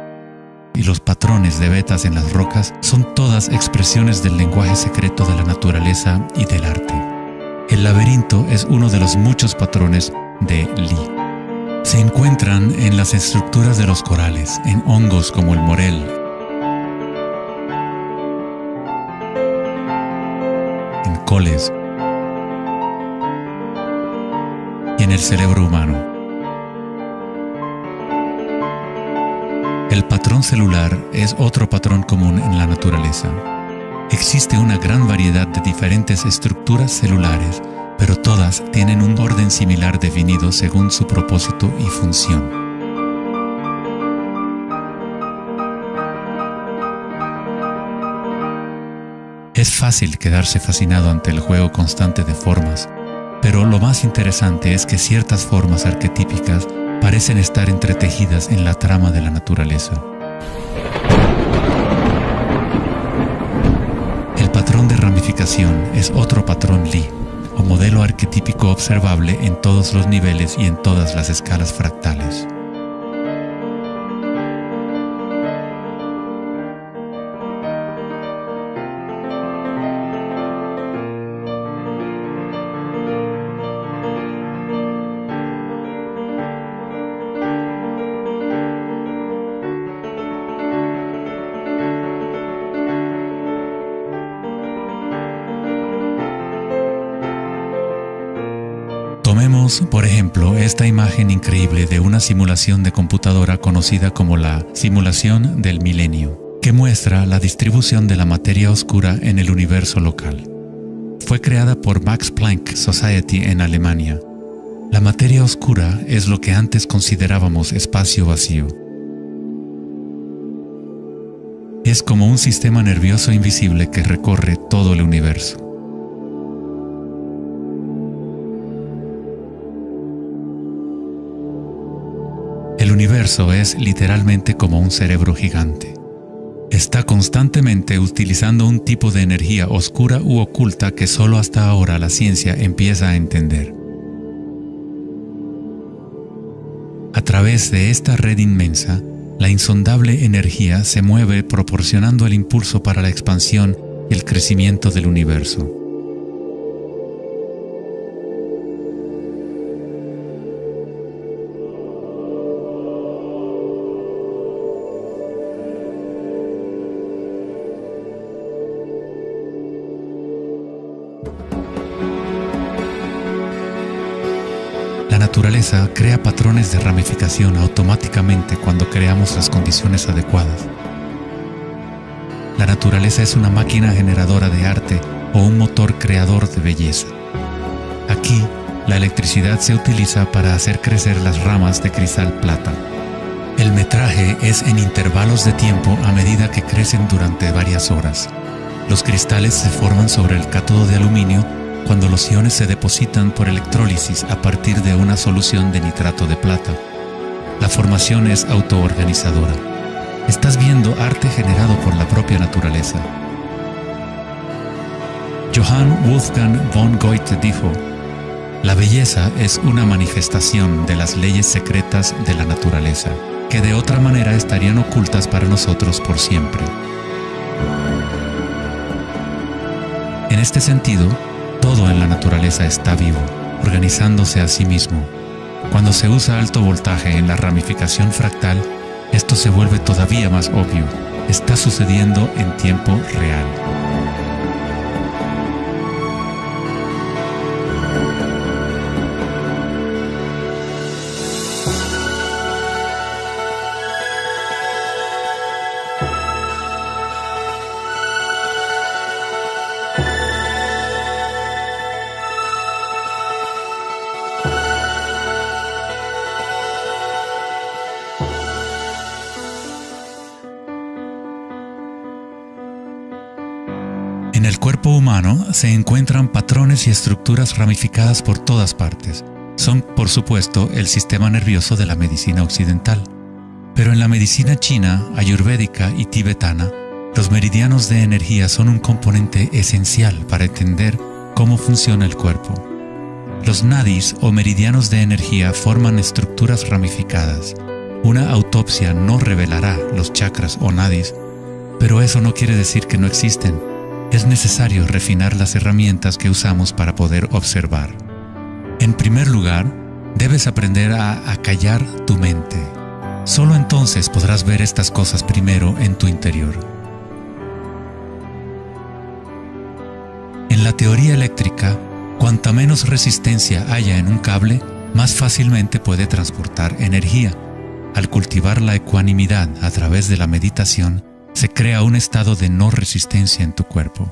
y los patrones de vetas en las rocas son todas expresiones del lenguaje secreto de la naturaleza y del arte. El laberinto es uno de los muchos patrones de Li. Se encuentran en las estructuras de los corales, en hongos como el morel, en coles y en el cerebro humano. El patrón celular es otro patrón común en la naturaleza. Existe una gran variedad de diferentes estructuras celulares, pero todas tienen un orden similar definido según su propósito y función. Es fácil quedarse fascinado ante el juego constante de formas, pero lo más interesante es que ciertas formas arquetípicas parecen estar entretejidas en la trama de la naturaleza. El patrón de ramificación es otro patrón Li, o modelo arquetípico observable en todos los niveles y en todas las escalas fractales. Tomemos, por ejemplo, esta imagen increíble de una simulación de computadora conocida como la simulación del milenio, que muestra la distribución de la materia oscura en el universo local. Fue creada por Max Planck Society en Alemania. La materia oscura es lo que antes considerábamos espacio vacío. Es como un sistema nervioso invisible que recorre todo el universo. El universo es literalmente como un cerebro gigante. Está constantemente utilizando un tipo de energía oscura u oculta que solo hasta ahora la ciencia empieza a entender. A través de esta red inmensa, la insondable energía se mueve proporcionando el impulso para la expansión y el crecimiento del universo. La naturaleza crea patrones de ramificación automáticamente cuando creamos las condiciones adecuadas. La naturaleza es una máquina generadora de arte o un motor creador de belleza. Aquí, la electricidad se utiliza para hacer crecer las ramas de cristal plata. El metraje es en intervalos de tiempo a medida que crecen durante varias horas. Los cristales se forman sobre el cátodo de aluminio cuando los iones se depositan por electrólisis a partir de una solución de nitrato de plata. La formación es autoorganizadora. Estás viendo arte generado por la propia naturaleza. Johann Wolfgang von Goethe dijo: "La belleza es una manifestación de las leyes secretas de la naturaleza, que de otra manera estarían ocultas para nosotros por siempre". En este sentido, todo en la naturaleza está vivo, organizándose a sí mismo. Cuando se usa alto voltaje en la ramificación fractal, esto se vuelve todavía más obvio. Está sucediendo en tiempo real. cuerpo humano se encuentran patrones y estructuras ramificadas por todas partes. Son, por supuesto, el sistema nervioso de la medicina occidental. Pero en la medicina china, ayurvédica y tibetana, los meridianos de energía son un componente esencial para entender cómo funciona el cuerpo. Los nadis o meridianos de energía forman estructuras ramificadas. Una autopsia no revelará los chakras o nadis, pero eso no quiere decir que no existen. Es necesario refinar las herramientas que usamos para poder observar. En primer lugar, debes aprender a acallar tu mente. Solo entonces podrás ver estas cosas primero en tu interior. En la teoría eléctrica, cuanta menos resistencia haya en un cable, más fácilmente puede transportar energía. Al cultivar la ecuanimidad a través de la meditación, se crea un estado de no resistencia en tu cuerpo.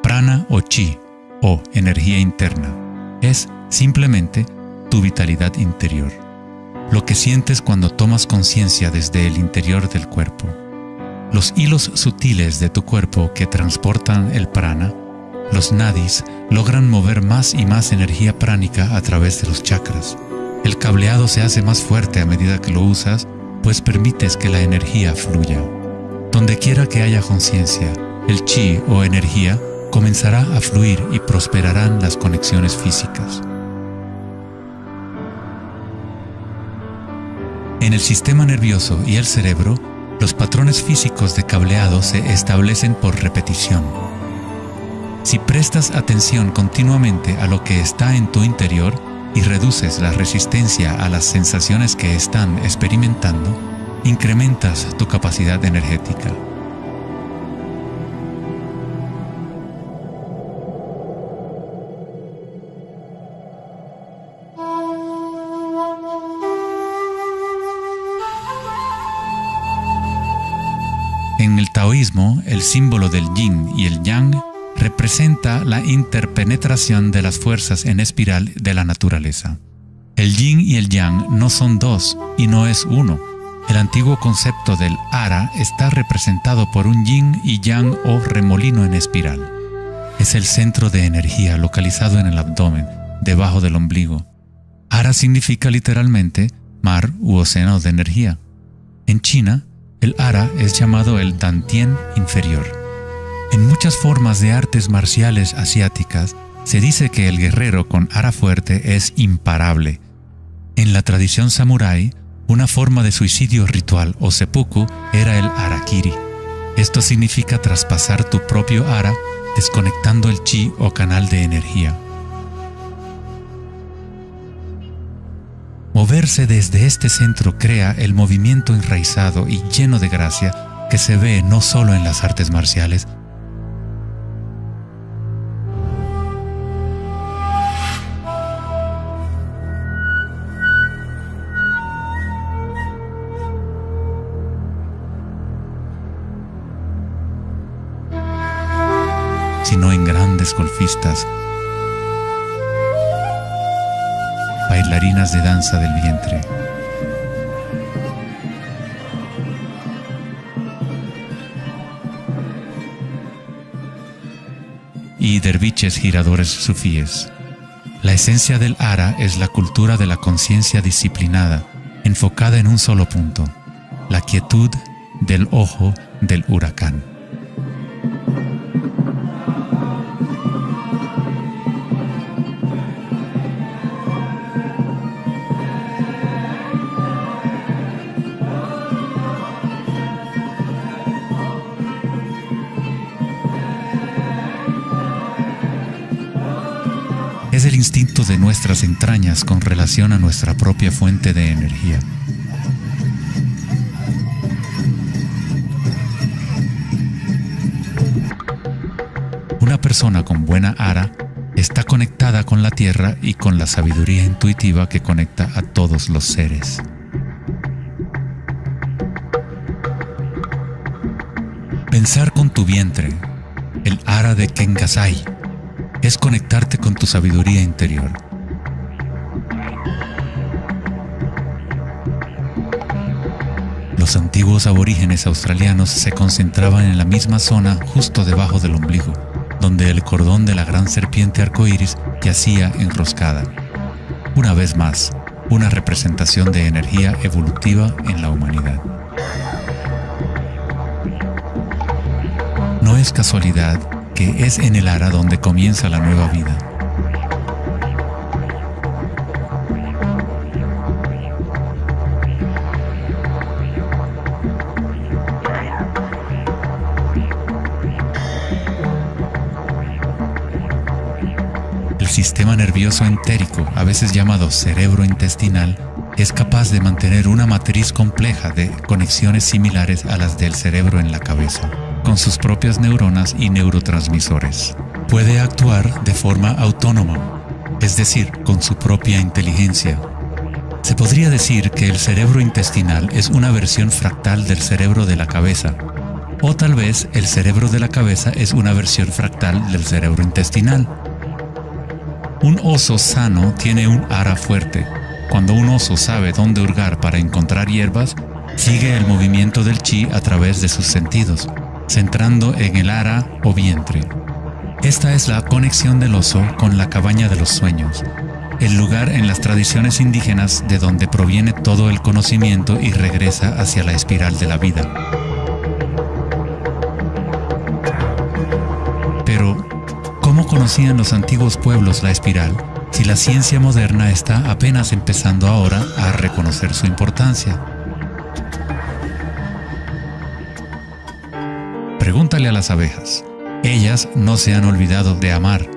Prana o chi, o energía interna, es simplemente tu vitalidad interior. Lo que sientes cuando tomas conciencia desde el interior del cuerpo. Los hilos sutiles de tu cuerpo que transportan el prana, los nadis, logran mover más y más energía pránica a través de los chakras. El cableado se hace más fuerte a medida que lo usas, pues permites que la energía fluya. Donde quiera que haya conciencia, el chi o energía comenzará a fluir y prosperarán las conexiones físicas. En el sistema nervioso y el cerebro, los patrones físicos de cableado se establecen por repetición. Si prestas atención continuamente a lo que está en tu interior y reduces la resistencia a las sensaciones que están experimentando, incrementas tu capacidad energética. En el taoísmo, el símbolo del yin y el yang representa la interpenetración de las fuerzas en espiral de la naturaleza. El yin y el yang no son dos y no es uno. El antiguo concepto del ara está representado por un yin y yang o remolino en espiral. Es el centro de energía localizado en el abdomen, debajo del ombligo. Ara significa literalmente mar u océano de energía. En China, el ara es llamado el Dantien inferior. En muchas formas de artes marciales asiáticas, se dice que el guerrero con ara fuerte es imparable. En la tradición samurái, una forma de suicidio ritual o seppuku era el harakiri. Esto significa traspasar tu propio ara, desconectando el chi o canal de energía. Moverse desde este centro crea el movimiento enraizado y lleno de gracia que se ve no solo en las artes marciales, sino en grandes golfistas, bailarinas de danza del vientre. Y derviches giradores sufíes. La esencia del ara es la cultura de la conciencia disciplinada, enfocada en un solo punto, la quietud del ojo del huracán. Es el instinto de nuestras entrañas con relación a nuestra propia fuente de energía. Una persona con buena ara está conectada con la tierra y con la sabiduría intuitiva que conecta a todos los seres. Pensar con tu vientre, el ara de Kengasai, es conectarte con tu sabiduría interior. Los antiguos aborígenes australianos se concentraban en la misma zona justo debajo del ombligo, donde el cordón de la gran serpiente arcoíris yacía enroscada. Una vez más, una representación de energía evolutiva en la humanidad. No es casualidad que es en el ara donde comienza la nueva vida. El sistema nervioso entérico, a veces llamado cerebro intestinal, es capaz de mantener una matriz compleja de conexiones similares a las del cerebro en la cabeza, con sus propias neuronas y neurotransmisores. Puede actuar de forma autónoma, es decir, con su propia inteligencia. Se podría decir que el cerebro intestinal es una versión fractal del cerebro de la cabeza, o tal vez el cerebro de la cabeza es una versión fractal del cerebro intestinal. Un oso sano tiene un ara fuerte. Cuando un oso sabe dónde hurgar para encontrar hierbas, sigue el movimiento del chi a través de sus sentidos, centrando en el ara o vientre. Esta es la conexión del oso con la cabaña de los sueños, el lugar en las tradiciones indígenas de donde proviene todo el conocimiento y regresa hacia la espiral de la vida. Pero, ¿cómo conocían los antiguos pueblos la espiral si la ciencia moderna está apenas empezando ahora a reconocer su importancia? Pregúntale a las abejas. Ellas no se han olvidado de amar.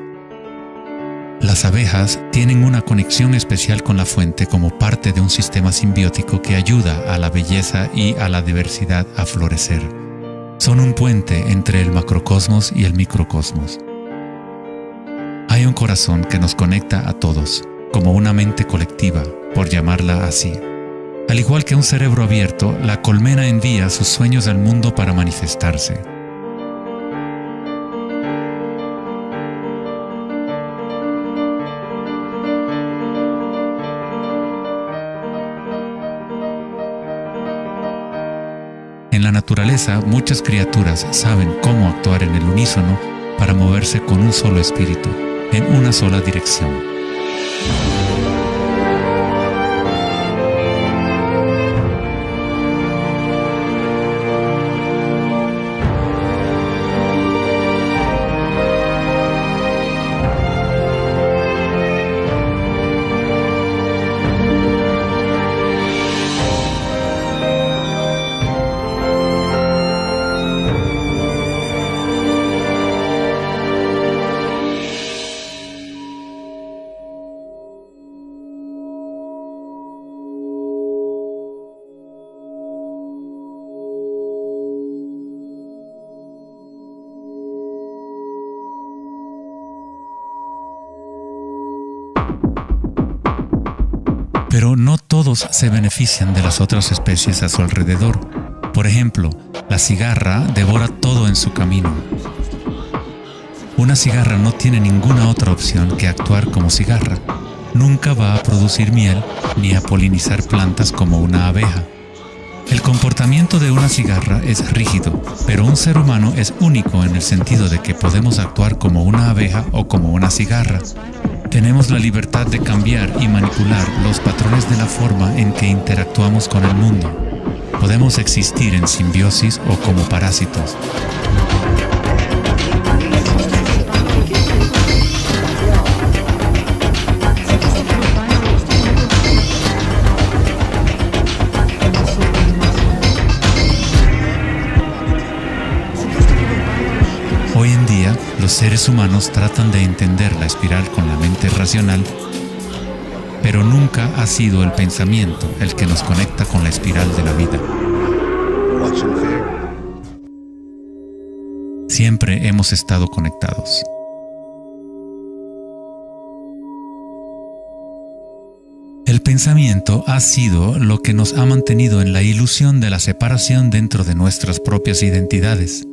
Las abejas tienen una conexión especial con la fuente como parte de un sistema simbiótico que ayuda a la belleza y a la diversidad a florecer. Son un puente entre el macrocosmos y el microcosmos. Hay un corazón que nos conecta a todos, como una mente colectiva, por llamarla así. Al igual que un cerebro abierto, la colmena envía sus sueños al mundo para manifestarse. En la naturaleza, muchas criaturas saben cómo actuar en el unísono para moverse con un solo espíritu, en una sola dirección. Pero no todos se benefician de las otras especies a su alrededor. Por ejemplo, la cigarra devora todo en su camino. Una cigarra no tiene ninguna otra opción que actuar como cigarra. Nunca va a producir miel ni a polinizar plantas como una abeja. El comportamiento de una cigarra es rígido, pero un ser humano es único en el sentido de que podemos actuar como una abeja o como una cigarra. Tenemos la libertad de cambiar y manipular los patrones de la forma en que interactuamos con el mundo. Podemos existir en simbiosis o como parásitos. Hoy en día, los seres humanos tratan de entender la espiral con la mente racional, pero nunca ha sido el pensamiento el que nos conecta con la espiral de la vida. Siempre hemos estado conectados. El pensamiento ha sido lo que nos ha mantenido en la ilusión de la separación dentro de nuestras propias identidades.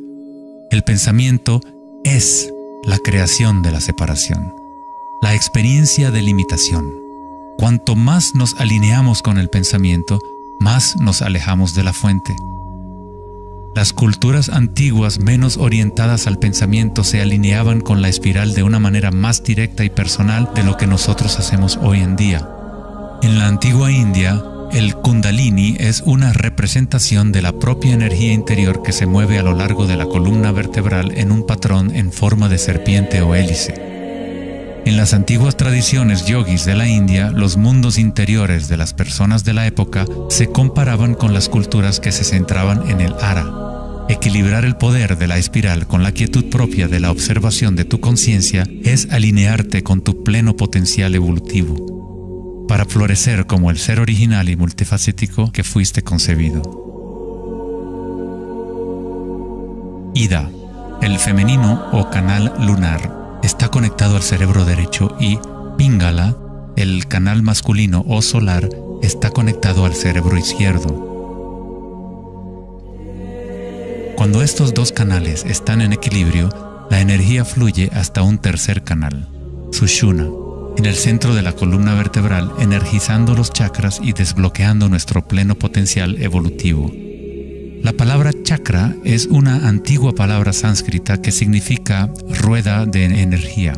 El pensamiento es la creación de la separación, la experiencia de limitación. Cuanto más nos alineamos con el pensamiento, más nos alejamos de la fuente. Las culturas antiguas menos orientadas al pensamiento se alineaban con la espiral de una manera más directa y personal de lo que nosotros hacemos hoy en día. En la antigua India, el Kundalini es una representación de la propia energía interior que se mueve a lo largo de la columna vertebral en un patrón en forma de serpiente o hélice. En las antiguas tradiciones yogis de la India, los mundos interiores de las personas de la época se comparaban con las culturas que se centraban en el ara. Equilibrar el poder de la espiral con la quietud propia de la observación de tu conciencia es alinearte con tu pleno potencial evolutivo, para florecer como el ser original y multifacético que fuiste concebido. Ida, el femenino o canal lunar, está conectado al cerebro derecho y Pingala, el canal masculino o solar, está conectado al cerebro izquierdo. Cuando estos dos canales están en equilibrio, la energía fluye hasta un tercer canal, Sushumna, en el centro de la columna vertebral, energizando los chakras y desbloqueando nuestro pleno potencial evolutivo. La palabra chakra es una antigua palabra sánscrita que significa rueda de energía.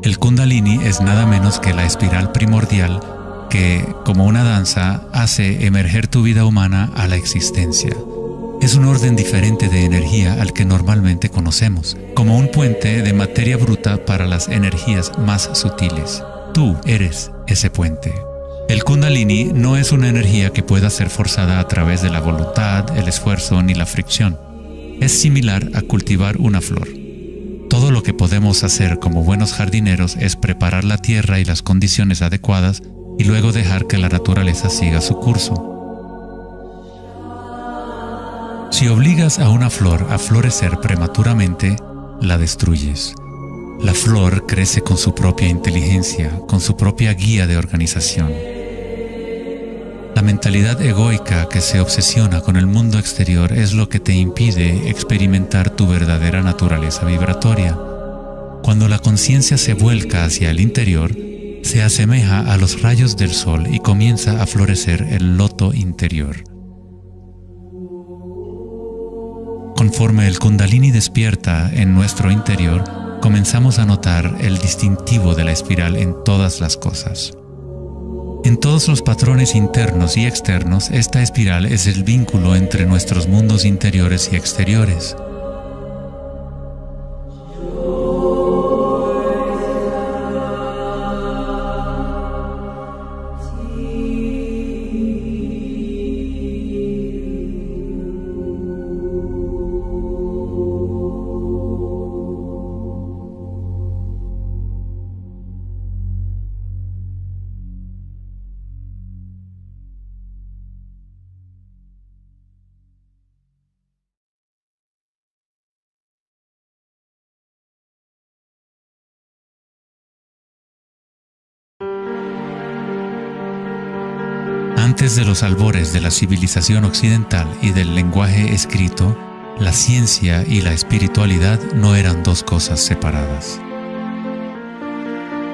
El Kundalini es nada menos que la espiral primordial que, como una danza, hace emerger tu vida humana a la existencia. Es un orden diferente de energía al que normalmente conocemos, como un puente de materia bruta para las energías más sutiles. Tú eres ese puente. El Kundalini no es una energía que pueda ser forzada a través de la voluntad, el esfuerzo ni la fricción. Es similar a cultivar una flor. Todo lo que podemos hacer como buenos jardineros es preparar la tierra y las condiciones adecuadas y luego dejar que la naturaleza siga su curso. Si obligas a una flor a florecer prematuramente, la destruyes. La flor crece con su propia inteligencia, con su propia guía de organización. La mentalidad egoica que se obsesiona con el mundo exterior es lo que te impide experimentar tu verdadera naturaleza vibratoria. Cuando la conciencia se vuelca hacia el interior, se asemeja a los rayos del sol y comienza a florecer el loto interior. Conforme el Kundalini despierta en nuestro interior, comenzamos a notar el distintivo de la espiral en todas las cosas. En todos los patrones internos y externos, esta espiral es el vínculo entre nuestros mundos interiores y exteriores. Antes de los albores de la civilización occidental y del lenguaje escrito, la ciencia y la espiritualidad no eran dos cosas separadas.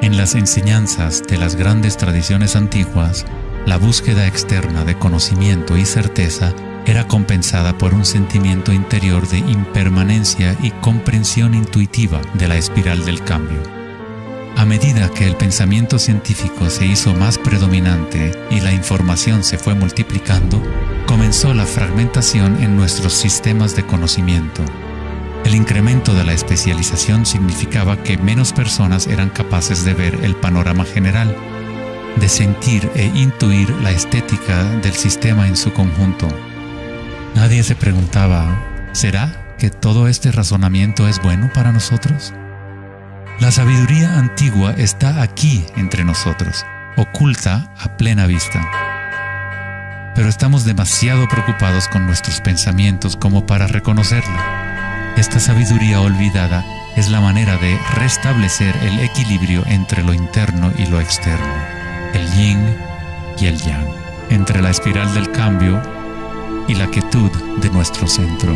En las enseñanzas de las grandes tradiciones antiguas, la búsqueda externa de conocimiento y certeza era compensada por un sentimiento interior de impermanencia y comprensión intuitiva de la espiral del cambio. A medida que el pensamiento científico se hizo más predominante y la información se fue multiplicando, comenzó la fragmentación en nuestros sistemas de conocimiento. El incremento de la especialización significaba que menos personas eran capaces de ver el panorama general, de sentir e intuir la estética del sistema en su conjunto. Nadie se preguntaba, ¿será que todo este razonamiento es bueno para nosotros? La sabiduría antigua está aquí entre nosotros, oculta a plena vista. Pero estamos demasiado preocupados con nuestros pensamientos como para reconocerla. Esta sabiduría olvidada es la manera de restablecer el equilibrio entre lo interno y lo externo, el yin y el yang, entre la espiral del cambio y la quietud de nuestro centro.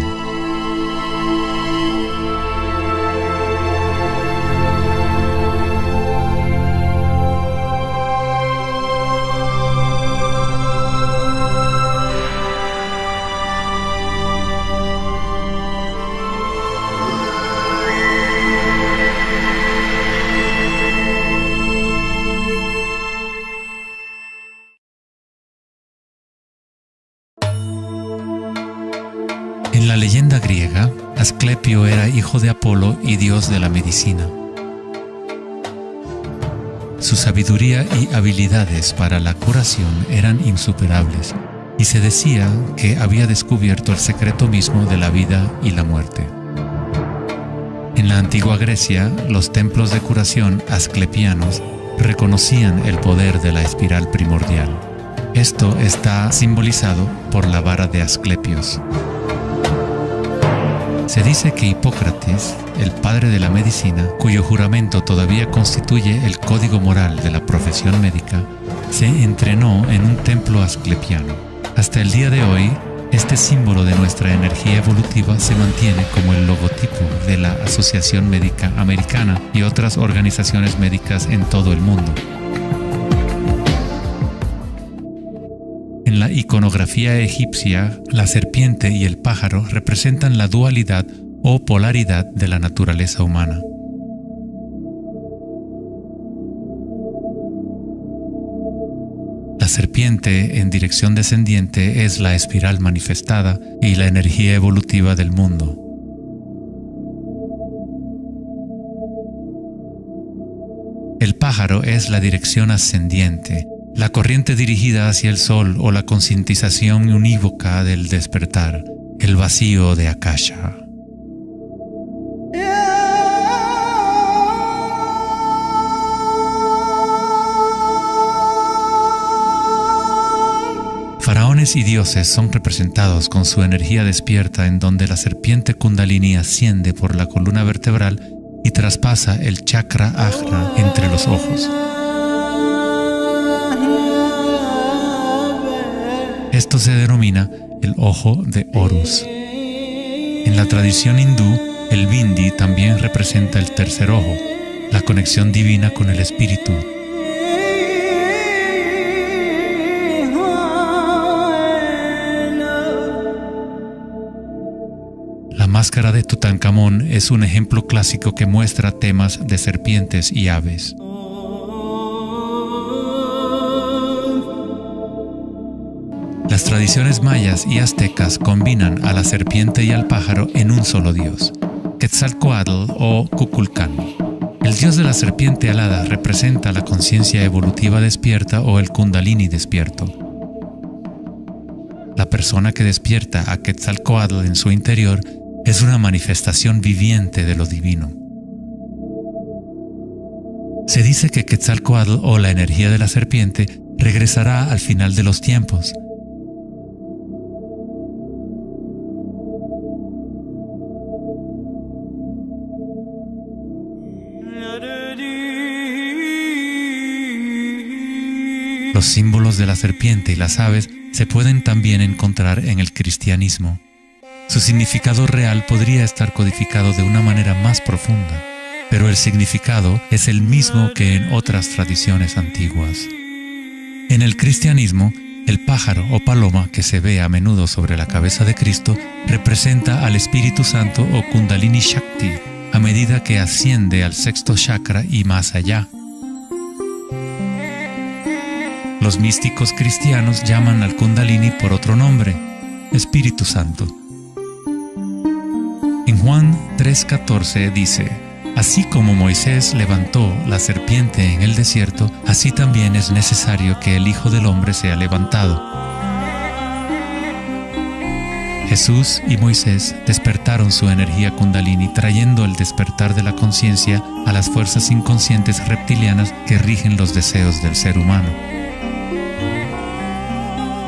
En la leyenda griega, Asclepio era hijo de Apolo y dios de la medicina. Su sabiduría y habilidades para la curación eran insuperables, y se decía que había descubierto el secreto mismo de la vida y la muerte. En la antigua Grecia, los templos de curación asclepianos reconocían el poder de la espiral primordial. Esto está simbolizado por la vara de Asclepios. Se dice que Hipócrates, el padre de la medicina, cuyo juramento todavía constituye el código moral de la profesión médica, se entrenó en un templo asclepiano. Hasta el día de hoy, este símbolo de nuestra energía evolutiva se mantiene como el logotipo de la Asociación Médica Americana y otras organizaciones médicas en todo el mundo. En la iconografía egipcia, la serpiente y el pájaro representan la dualidad o polaridad de la naturaleza humana. La serpiente en dirección descendiente es la espiral manifestada y la energía evolutiva del mundo. El pájaro es la dirección ascendiente, la corriente dirigida hacia el sol o la concientización unívoca del despertar, el vacío de Akasha. Faraones y dioses son representados con su energía despierta, en donde la serpiente Kundalini asciende por la columna vertebral y traspasa el chakra ajna entre los ojos. Esto se denomina el ojo de Horus. En la tradición hindú, el bindi también representa el tercer ojo, la conexión divina con el espíritu. La máscara de Tutankamón es un ejemplo clásico que muestra temas de serpientes y aves. Las tradiciones mayas y aztecas combinan a la serpiente y al pájaro en un solo dios, Quetzalcóatl o Kukulcán. El dios de la serpiente alada representa la conciencia evolutiva despierta o el Kundalini despierto. La persona que despierta a Quetzalcóatl en su interior es una manifestación viviente de lo divino. Se dice que Quetzalcóatl o la energía de la serpiente regresará al final de los tiempos. Los símbolos de la serpiente y las aves se pueden también encontrar en el cristianismo. Su significado real podría estar codificado de una manera más profunda, pero el significado es el mismo que en otras tradiciones antiguas. En el cristianismo, el pájaro o paloma que se ve a menudo sobre la cabeza de Cristo representa al Espíritu Santo o Kundalini Shakti a medida que asciende al sexto chakra y más allá. Los místicos cristianos llaman al Kundalini por otro nombre, Espíritu Santo. En Juan 3:14 dice: así como Moisés levantó la serpiente en el desierto, así también es necesario que el Hijo del Hombre sea levantado. Jesús y Moisés despertaron su energía Kundalini, trayendo el despertar de la conciencia a las fuerzas inconscientes reptilianas que rigen los deseos del ser humano.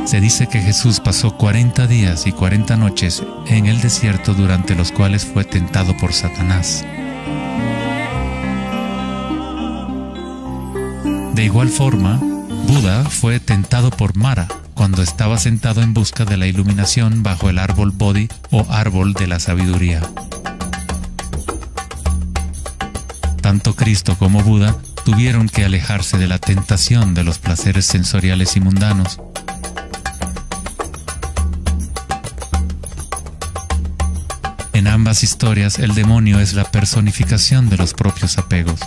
Se dice que Jesús pasó 40 días y 40 noches en el desierto, durante los cuales fue tentado por Satanás. De igual forma, Buda fue tentado por Mara cuando estaba sentado en busca de la iluminación bajo el árbol Bodhi o árbol de la sabiduría. Tanto Cristo como Buda tuvieron que alejarse de la tentación de los placeres sensoriales y mundanos. En ambas historias, el demonio es la personificación de los propios apegos.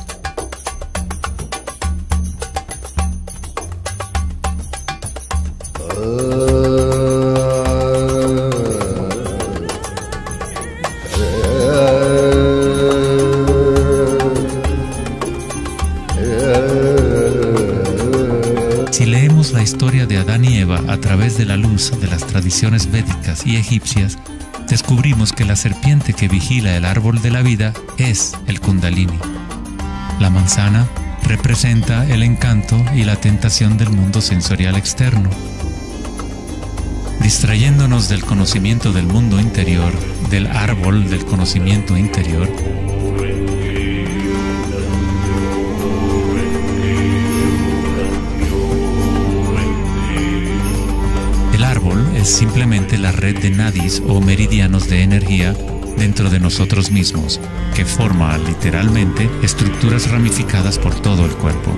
historia de Adán y Eva a través de la luz de las tradiciones védicas y egipcias, descubrimos que la serpiente que vigila el árbol de la vida es el Kundalini. La manzana representa el encanto y la tentación del mundo sensorial externo. Distrayéndonos del conocimiento del mundo interior, del árbol del conocimiento interior, el árbol es simplemente la red de nadis o meridianos de energía dentro de nosotros mismos, que forma literalmente estructuras ramificadas por todo el cuerpo.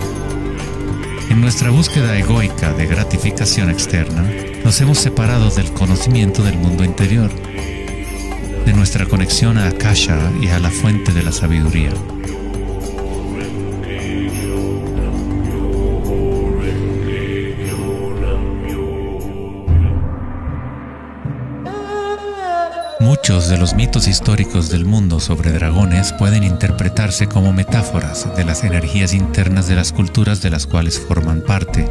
En nuestra búsqueda egoica de gratificación externa, nos hemos separado del conocimiento del mundo interior, de nuestra conexión a Akasha y a la fuente de la sabiduría. Muchos de los mitos históricos del mundo sobre dragones pueden interpretarse como metáforas de las energías internas de las culturas de las cuales forman parte.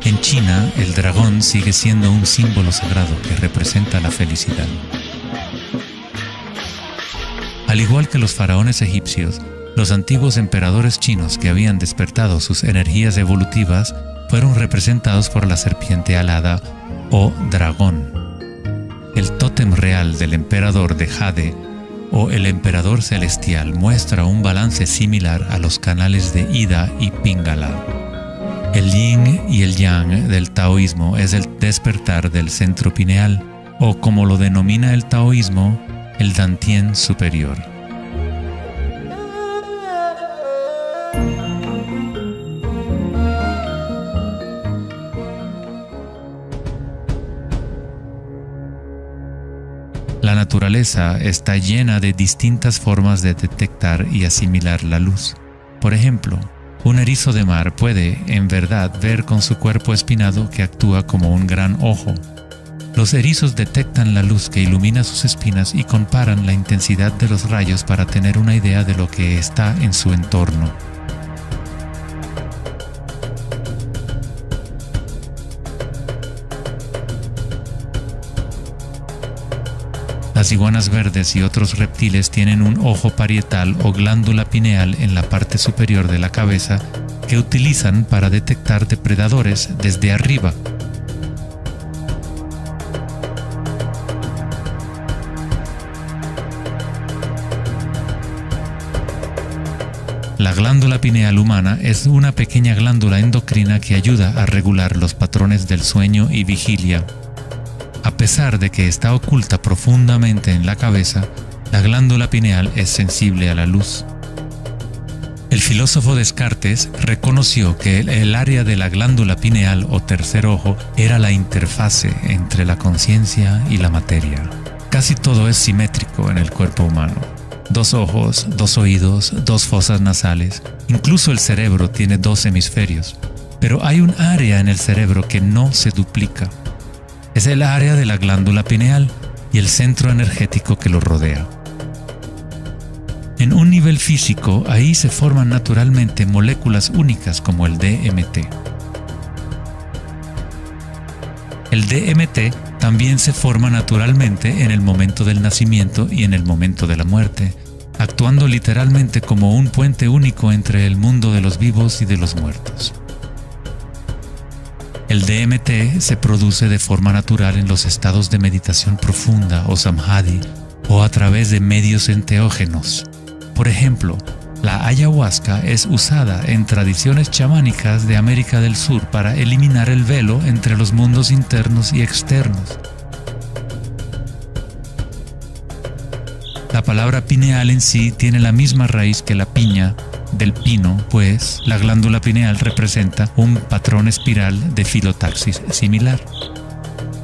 En China, el dragón sigue siendo un símbolo sagrado que representa la felicidad. Al igual que los faraones egipcios, los antiguos emperadores chinos que habían despertado sus energías evolutivas fueron representados por la serpiente alada o dragón. El tótem real del emperador de Jade o el emperador celestial muestra un balance similar a los canales de Ida y Pingala. El yin y el yang del taoísmo es el despertar del centro pineal, o como lo denomina el taoísmo, el Dantien superior. La naturaleza está llena de distintas formas de detectar y asimilar la luz. Por ejemplo, un erizo de mar puede, en verdad, ver con su cuerpo espinado que actúa como un gran ojo. Los erizos detectan la luz que ilumina sus espinas y comparan la intensidad de los rayos para tener una idea de lo que está en su entorno. Las iguanas verdes y otros reptiles tienen un ojo parietal o glándula pineal en la parte superior de la cabeza que utilizan para detectar depredadores desde arriba. La glándula pineal humana es una pequeña glándula endocrina que ayuda a regular los patrones del sueño y vigilia. A pesar de que está oculta profundamente en la cabeza, la glándula pineal es sensible a la luz. El filósofo Descartes reconoció que el área de la glándula pineal o tercer ojo era la interfase entre la conciencia y la materia. Casi todo es simétrico en el cuerpo humano. 2 ojos, 2 oídos, 2 fosas nasales. Incluso el cerebro tiene 2 hemisferios. Pero hay un área en el cerebro que no se duplica. Es el área de la glándula pineal y el centro energético que lo rodea. En un nivel físico, ahí se forman naturalmente moléculas únicas como el DMT. El DMT también se forma naturalmente en el momento del nacimiento y en el momento de la muerte, actuando literalmente como un puente único entre el mundo de los vivos y de los muertos. El DMT se produce de forma natural en los estados de meditación profunda o samadhi o a través de medios enteógenos. Por ejemplo, la ayahuasca es usada en tradiciones chamánicas de América del Sur para eliminar el velo entre los mundos internos y externos. La palabra pineal en sí tiene la misma raíz que la piña del pino, pues la glándula pineal representa un patrón espiral de filotaxis similar.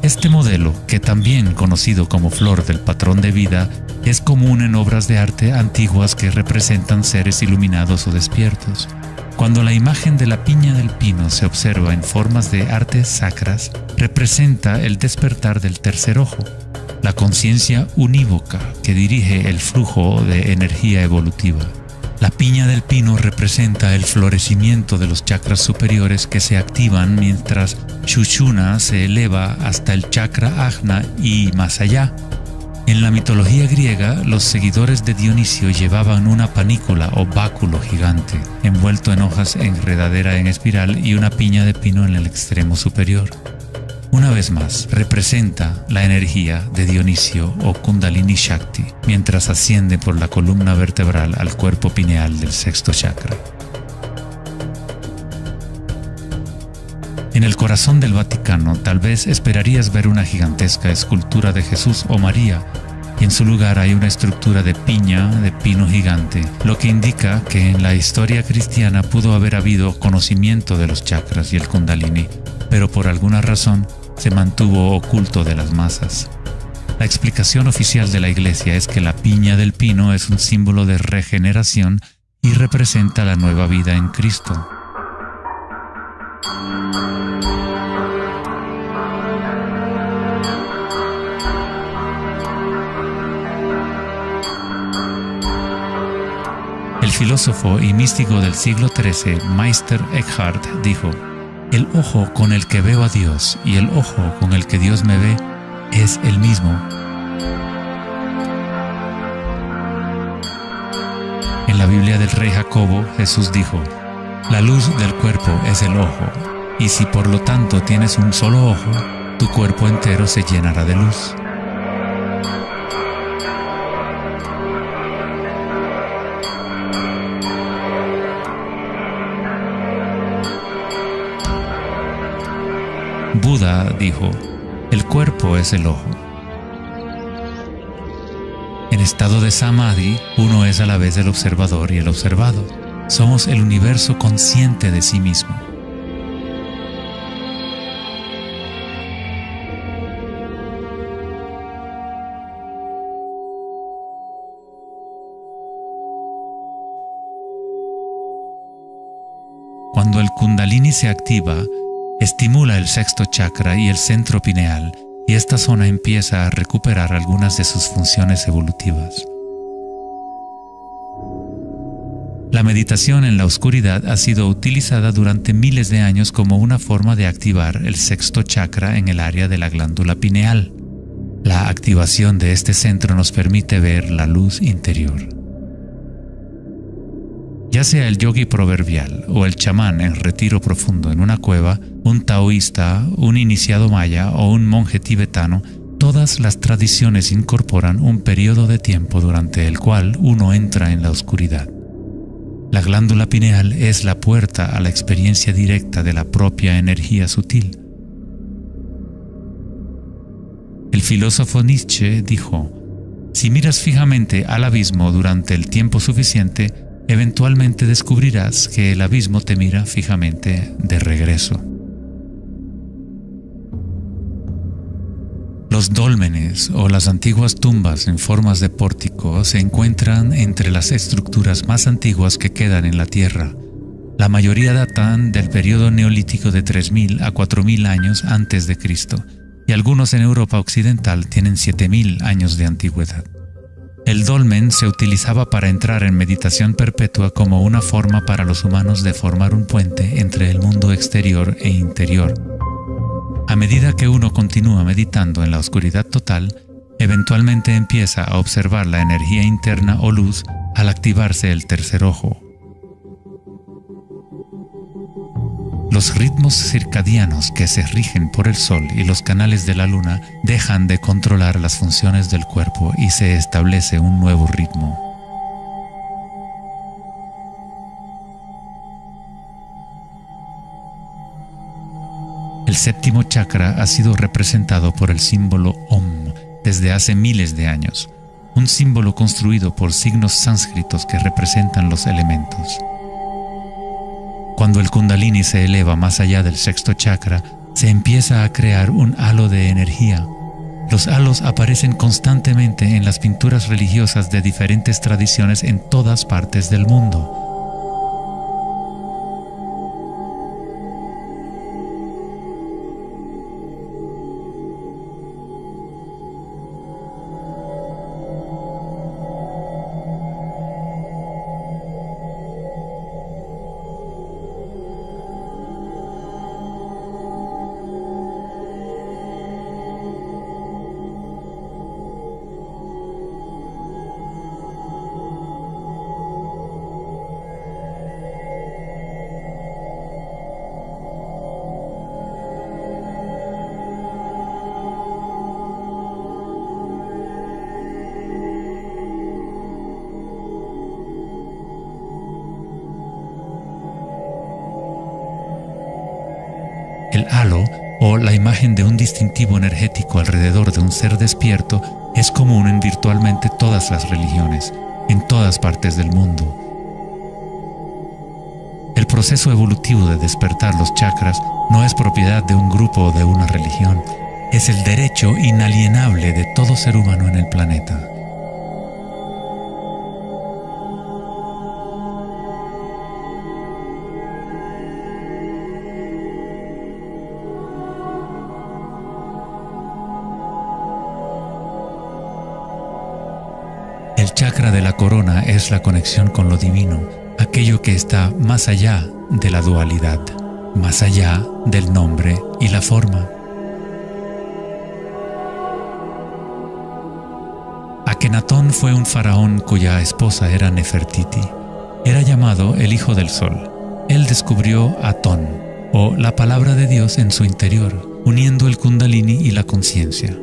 Este modelo, que también conocido como flor del patrón de vida, es común en obras de arte antiguas que representan seres iluminados o despiertos. Cuando la imagen de la piña del pino se observa en formas de artes sacras, representa el despertar del tercer ojo, la conciencia unívoca que dirige el flujo de energía evolutiva. La piña del pino representa el florecimiento de los chakras superiores que se activan mientras Sushumna se eleva hasta el chakra Ajna y más allá. En la mitología griega, los seguidores de Dionisio llevaban una panícula o báculo gigante, envuelto en hojas enredadera en espiral y una piña de pino en el extremo superior. Una vez más, representa la energía de Dionisio o Kundalini Shakti, mientras asciende por la columna vertebral al cuerpo pineal del sexto chakra. En el corazón del Vaticano, tal vez esperarías ver una gigantesca escultura de Jesús o María, y en su lugar hay una estructura de piña de pino gigante, lo que indica que en la historia cristiana pudo haber habido conocimiento de los chakras y el Kundalini, pero por alguna razón se mantuvo oculto de las masas. La explicación oficial de la Iglesia es que la piña del pino es un símbolo de regeneración y representa la nueva vida en Cristo. El filósofo y místico del siglo XIII, Meister Eckhart, dijo: "El ojo con el que veo a Dios y el ojo con el que Dios me ve es el mismo". En la Biblia del rey Jacobo, Jesús dijo: "La luz del cuerpo es el ojo, y si por lo tanto tienes un solo ojo, tu cuerpo entero se llenará de luz". Buda dijo: "El cuerpo es el ojo". En estado de Samadhi, uno es a la vez el observador y el observado. Somos el universo consciente de sí mismo. Cuando el Kundalini se activa, estimula el sexto chakra y el centro pineal, y esta zona empieza a recuperar algunas de sus funciones evolutivas. La meditación en la oscuridad ha sido utilizada durante miles de años como una forma de activar el sexto chakra en el área de la glándula pineal. La activación de este centro nos permite ver la luz interior. Ya sea el yogi proverbial o el chamán en retiro profundo en una cueva, un taoísta, un iniciado maya o un monje tibetano, todas las tradiciones incorporan un periodo de tiempo durante el cual uno entra en la oscuridad. La glándula pineal es la puerta a la experiencia directa de la propia energía sutil. El filósofo Nietzsche dijo: "Si miras fijamente al abismo durante el tiempo suficiente, eventualmente descubrirás que el abismo te mira fijamente de regreso". Los dólmenes o las antiguas tumbas en formas de pórtico se encuentran entre las estructuras más antiguas que quedan en la Tierra. La mayoría datan del periodo neolítico de 3000 a 4000 años antes de Cristo, y algunos en Europa occidental tienen 7000 años de antigüedad. El dolmen se utilizaba para entrar en meditación perpetua como una forma para los humanos de formar un puente entre el mundo exterior e interior. A medida que uno continúa meditando en la oscuridad total, eventualmente empieza a observar la energía interna o luz al activarse el tercer ojo. Los ritmos circadianos que se rigen por el sol y los canales de la luna dejan de controlar las funciones del cuerpo y se establece un nuevo ritmo. El séptimo chakra ha sido representado por el símbolo Om desde hace miles de años, un símbolo construido por signos sánscritos que representan los elementos. Cuando el Kundalini se eleva más allá del sexto chakra, se empieza a crear un halo de energía. Los halos aparecen constantemente en las pinturas religiosas de diferentes tradiciones en todas partes del mundo. El halo, o la imagen de un distintivo energético alrededor de un ser despierto, es común en virtualmente todas las religiones, en todas partes del mundo. El proceso evolutivo de despertar los chakras no es propiedad de un grupo o de una religión, es el derecho inalienable de todo ser humano en el planeta. El chakra de la corona es la conexión con lo divino, aquello que está más allá de la dualidad, más allá del nombre y la forma. Akenatón fue un faraón cuya esposa era Nefertiti. Era llamado el Hijo del Sol. Él descubrió Atón, o la palabra de Dios en su interior, uniendo el Kundalini y la conciencia.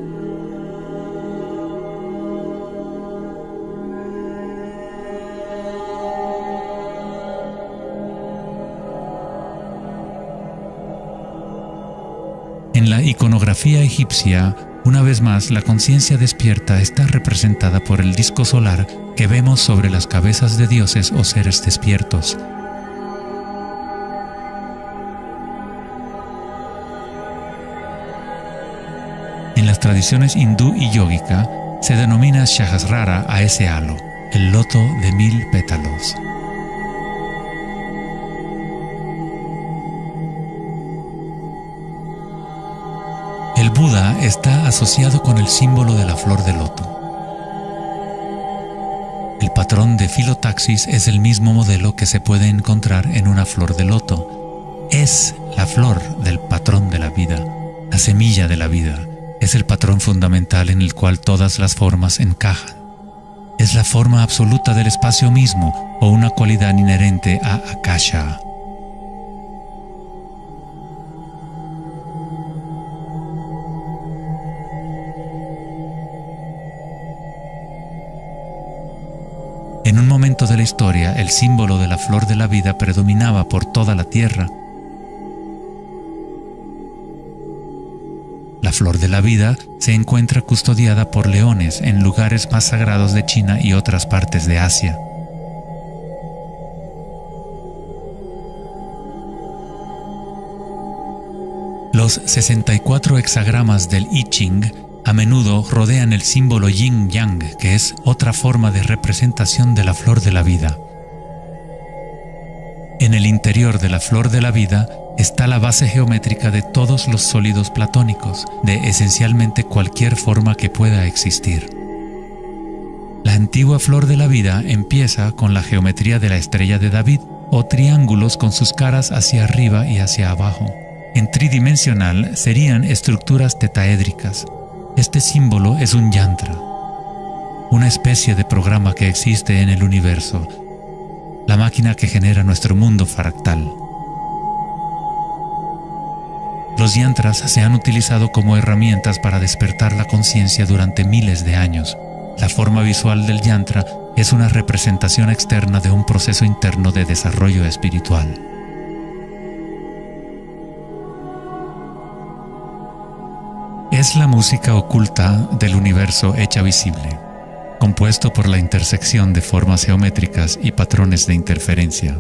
En la iconografía egipcia, una vez más, la conciencia despierta está representada por el disco solar que vemos sobre las cabezas de dioses o seres despiertos. En las tradiciones hindú y yógica, se denomina Sahasrara a ese halo, el loto de 1000 pétalos. El Buda está asociado con el símbolo de la flor de loto. El patrón de filotaxis es el mismo modelo que se puede encontrar en una flor de loto. Es la flor del patrón de la vida, la semilla de la vida. Es el patrón fundamental en el cual todas las formas encajan. Es la forma absoluta del espacio mismo o una cualidad inherente a Akasha. En un momento de la historia, el símbolo de la flor de la vida predominaba por toda la tierra. La flor de la vida se encuentra custodiada por leones en lugares más sagrados de China y otras partes de Asia. Los 64 hexagramas del I Ching a menudo rodean el símbolo yin-yang, que es otra forma de representación de la flor de la vida. En el interior de la flor de la vida está la base geométrica de todos los sólidos platónicos, de esencialmente cualquier forma que pueda existir. La antigua flor de la vida empieza con la geometría de la estrella de David, o triángulos con sus caras hacia arriba y hacia abajo. En tridimensional serían estructuras tetaédricas. Este símbolo es un yantra, una especie de programa que existe en el universo, la máquina que genera nuestro mundo fractal. Los yantras se han utilizado como herramientas para despertar la conciencia durante miles de años. La forma visual del yantra es una representación externa de un proceso interno de desarrollo espiritual. Es la música oculta del universo hecha visible, compuesto por la intersección de formas geométricas y patrones de interferencia.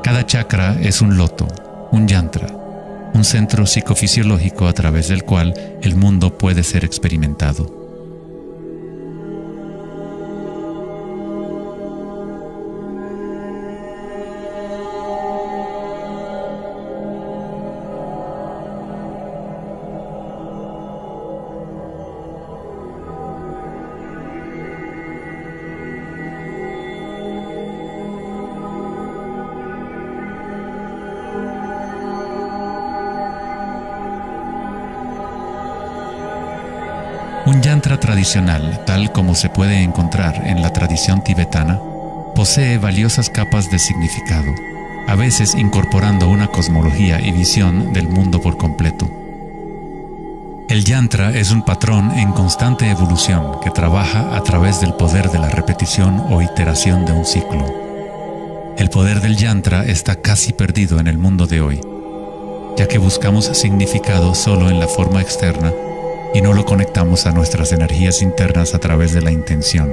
Cada chakra es un loto, un yantra, un centro psicofisiológico a través del cual el mundo puede ser experimentado. Un yantra tradicional, tal como se puede encontrar en la tradición tibetana, posee valiosas capas de significado, a veces incorporando una cosmología y visión del mundo por completo. El yantra es un patrón en constante evolución que trabaja a través del poder de la repetición o iteración de un ciclo. El poder del yantra está casi perdido en el mundo de hoy, ya que buscamos significado solo en la forma externa y no lo conectamos a nuestras energías internas a través de la intención.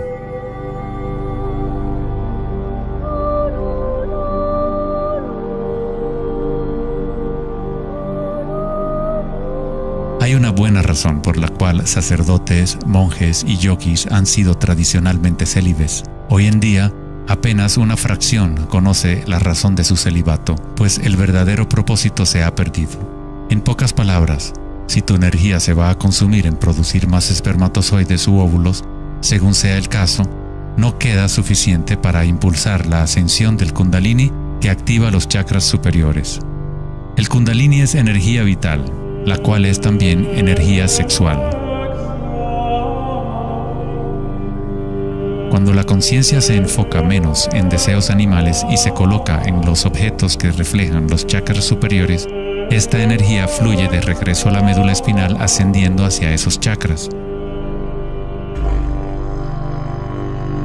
Hay una buena razón por la cual sacerdotes, monjes y yogis han sido tradicionalmente célibes. Hoy en día, apenas una fracción conoce la razón de su celibato, pues el verdadero propósito se ha perdido. En pocas palabras, si tu energía se va a consumir en producir más espermatozoides u óvulos, según sea el caso, no queda suficiente para impulsar la ascensión del Kundalini que activa los chakras superiores. El Kundalini es energía vital, la cual es también energía sexual. Cuando la conciencia se enfoca menos en deseos animales y se coloca en los objetos que reflejan los chakras superiores, esta energía fluye de regreso a la médula espinal ascendiendo hacia esos chakras.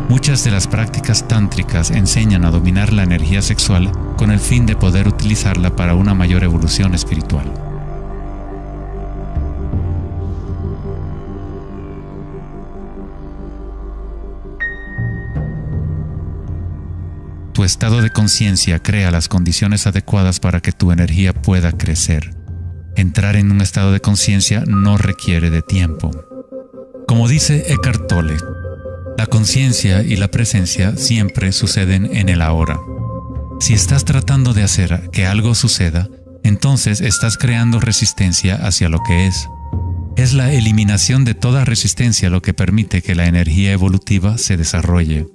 Muchas de las prácticas tántricas enseñan a dominar la energía sexual con el fin de poder utilizarla para una mayor evolución espiritual. Tu estado de conciencia crea las condiciones adecuadas para que tu energía pueda crecer. Entrar en un estado de conciencia no requiere de tiempo. Como dice Eckhart Tolle, la conciencia y la presencia siempre suceden en el ahora. Si estás tratando de hacer que algo suceda, entonces estás creando resistencia hacia lo que es. Es la eliminación de toda resistencia lo que permite que la energía evolutiva se desarrolle.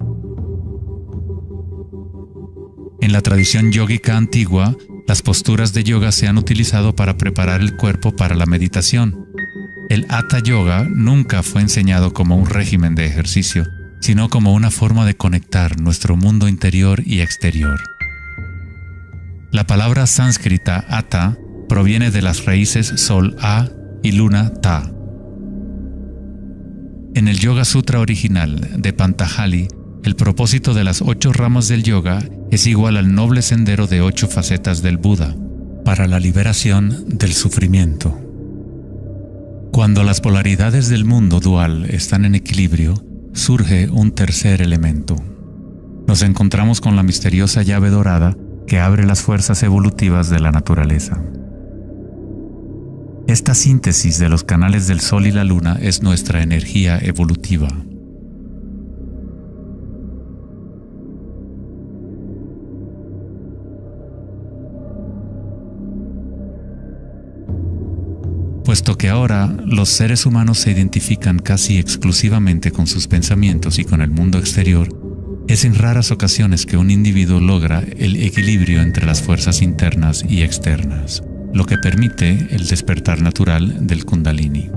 En la tradición yógica antigua, las posturas de yoga se han utilizado para preparar el cuerpo para la meditación. El Hatha Yoga nunca fue enseñado como un régimen de ejercicio, sino como una forma de conectar nuestro mundo interior y exterior. La palabra sánscrita Hatha proviene de las raíces Sol A y Luna Ta. En el Yoga Sutra original de Patanjali, el propósito de las 8 ramas del yoga es igual al noble sendero de 8 facetas del Buda, para la liberación del sufrimiento. Cuando las polaridades del mundo dual están en equilibrio, surge un tercer elemento. Nos encontramos con la misteriosa llave dorada que abre las fuerzas evolutivas de la naturaleza. Esta síntesis de los canales del Sol y la Luna es nuestra energía evolutiva. Puesto que ahora los seres humanos se identifican casi exclusivamente con sus pensamientos y con el mundo exterior, es en raras ocasiones que un individuo logra el equilibrio entre las fuerzas internas y externas, lo que permite el despertar natural del Kundalini.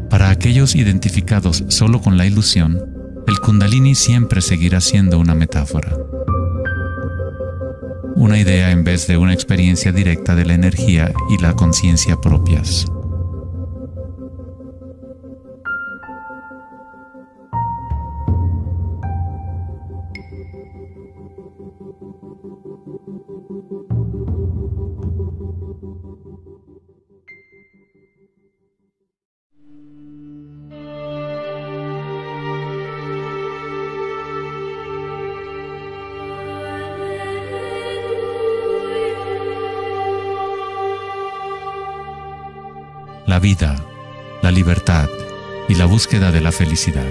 Para aquellos identificados solo con la ilusión, el Kundalini siempre seguirá siendo una metáfora. Una idea en vez de una experiencia directa de la energía y la conciencia propias. La vida, la libertad y la búsqueda de la felicidad.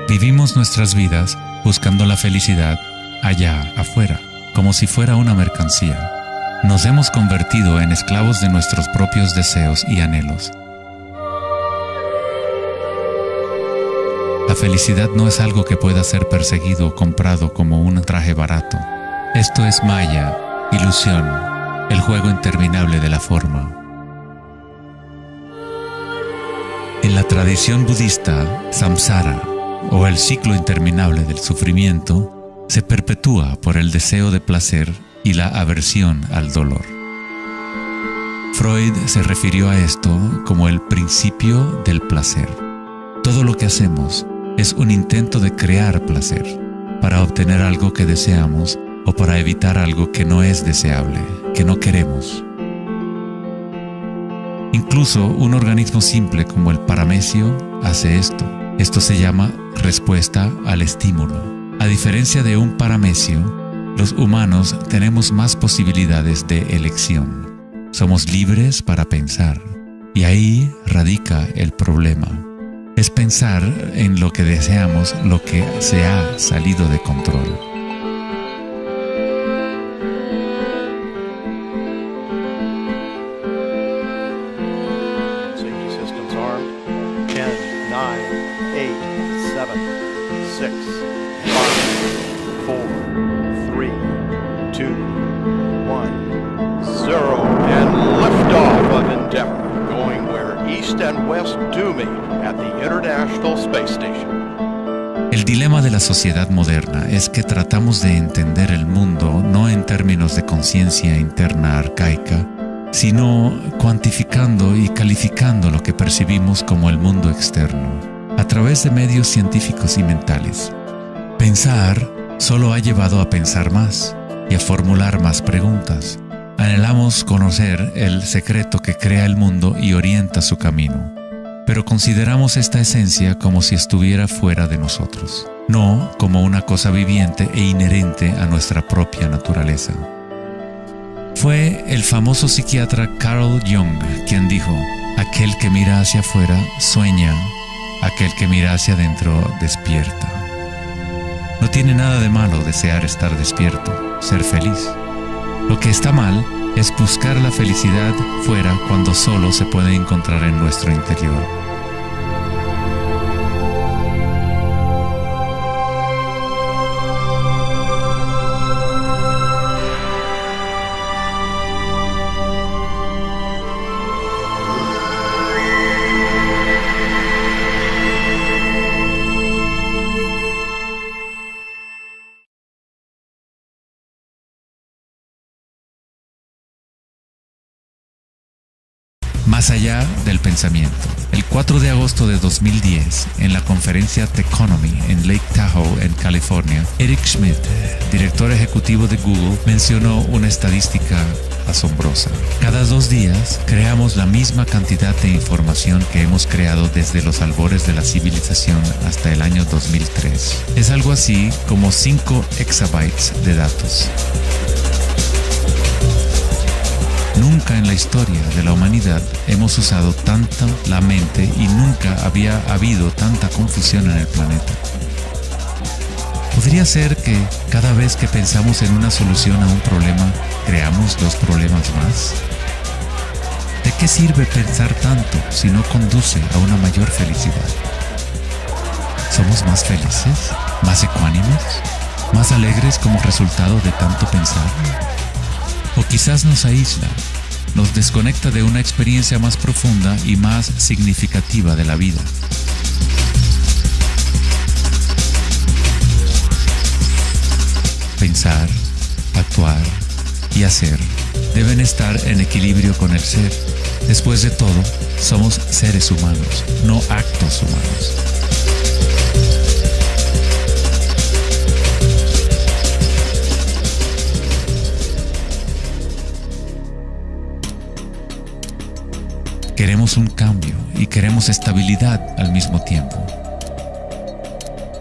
Vivimos nuestras vidas buscando la felicidad allá afuera, como si fuera una mercancía. Nos hemos convertido en esclavos de nuestros propios deseos y anhelos. La felicidad no es algo que pueda ser perseguido o comprado como un traje barato. Esto es Maya, ilusión, el juego interminable de la forma. En la tradición budista, samsara, o el ciclo interminable del sufrimiento, se perpetúa por el deseo de placer y la aversión al dolor. Freud se refirió a esto como el principio del placer. Todo lo que hacemos es un intento de crear placer para obtener algo que deseamos o para evitar algo que no es deseable, que no queremos. Incluso un organismo simple como el paramecio hace esto. Esto se llama respuesta al estímulo. A diferencia de un paramecio, los humanos tenemos más posibilidades de elección. Somos libres para pensar, y ahí radica el problema. Es pensar en lo que deseamos, lo que se ha salido de control. Safety systems armed. 10, 9, 8, 7, 6, 5, 4, 3, 2, 1, 0, and liftoff of Endeavour, going where East and West do meet at the International Space Station. El dilema de la sociedad moderna es que tratamos de entender el mundo no en términos de conciencia interna arcaica, sino cuantificando y calificando lo que percibimos como el mundo externo, a través de medios científicos y mentales. Pensar solo ha llevado a pensar más y a formular más preguntas. Anhelamos conocer el secreto que crea el mundo y orienta su camino, pero consideramos esta esencia como si estuviera fuera de nosotros, no como una cosa viviente e inherente a nuestra propia naturaleza. Fue el famoso psiquiatra Carl Jung quien dijo: aquel que mira hacia afuera sueña, aquel que mira hacia adentro despierta. No tiene nada de malo desear estar despierto, ser feliz. Lo que está mal es buscar la felicidad fuera cuando solo se puede encontrar en nuestro interior. Más allá del pensamiento. El 4 de agosto de 2010, en la conferencia Techonomy en Lake Tahoe, en California, Eric Schmidt, director ejecutivo de Google, mencionó una estadística asombrosa. Cada 2 días creamos la misma cantidad de información que hemos creado desde los albores de la civilización hasta el año 2003. Es algo así como 5 exabytes de datos. Nunca en la historia de la humanidad hemos usado tanto la mente y nunca había habido tanta confusión en el planeta. ¿Podría ser que cada vez que pensamos en una solución a un problema, creamos 2 problemas más? ¿De qué sirve pensar tanto si no conduce a una mayor felicidad? ¿Somos más felices? ¿Más ecuánimes? ¿Más alegres como resultado de tanto pensar? O quizás nos aísla, nos desconecta de una experiencia más profunda y más significativa de la vida. Pensar, actuar y hacer deben estar en equilibrio con el ser. Después de todo, somos seres humanos, no actos humanos. Queremos un cambio y queremos estabilidad al mismo tiempo.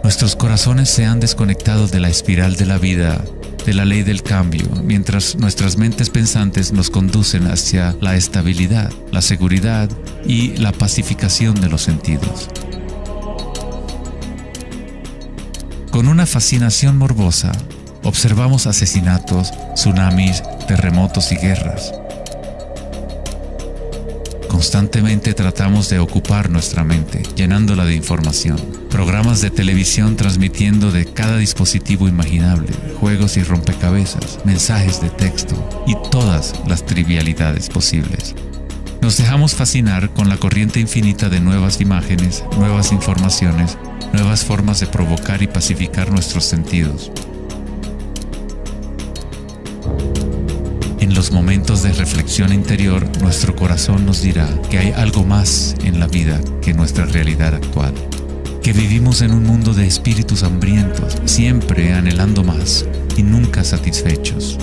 Nuestros corazones se han desconectado de la espiral de la vida, de la ley del cambio, mientras nuestras mentes pensantes nos conducen hacia la estabilidad, la seguridad y la pacificación de los sentidos. Con una fascinación morbosa, observamos asesinatos, tsunamis, terremotos y guerras. Constantemente tratamos de ocupar nuestra mente, llenándola de información. Programas de televisión transmitiendo de cada dispositivo imaginable, juegos y rompecabezas, mensajes de texto y todas las trivialidades posibles. Nos dejamos fascinar con la corriente infinita de nuevas imágenes, nuevas informaciones, nuevas formas de provocar y pacificar nuestros sentidos. los momentos de reflexión interior, nuestro corazón nos dirá que hay algo más en la vida que nuestra realidad actual, que vivimos en un mundo de espíritus hambrientos, siempre anhelando más y nunca satisfechos.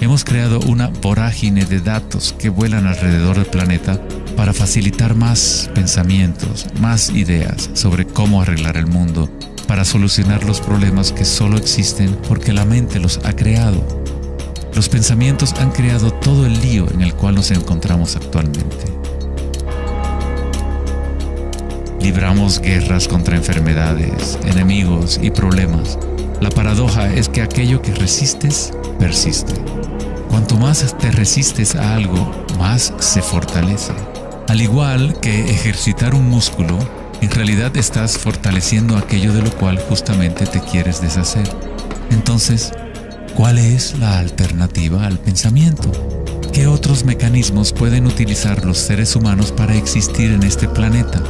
Hemos creado una vorágine de datos que vuelan alrededor del planeta para facilitar más pensamientos, más ideas sobre cómo arreglar el mundo, para solucionar los problemas que solo existen porque la mente los ha creado. Los pensamientos han creado todo el lío en el cual nos encontramos actualmente. Libramos guerras contra enfermedades, enemigos y problemas. La paradoja es que aquello que resistes, persiste. Cuanto más te resistes a algo, más se fortalece. Al igual que ejercitar un músculo, en realidad estás fortaleciendo aquello de lo cual justamente te quieres deshacer. Entonces, ¿cuál es la alternativa al pensamiento? ¿Qué otros mecanismos pueden utilizar los seres humanos para existir en este planeta?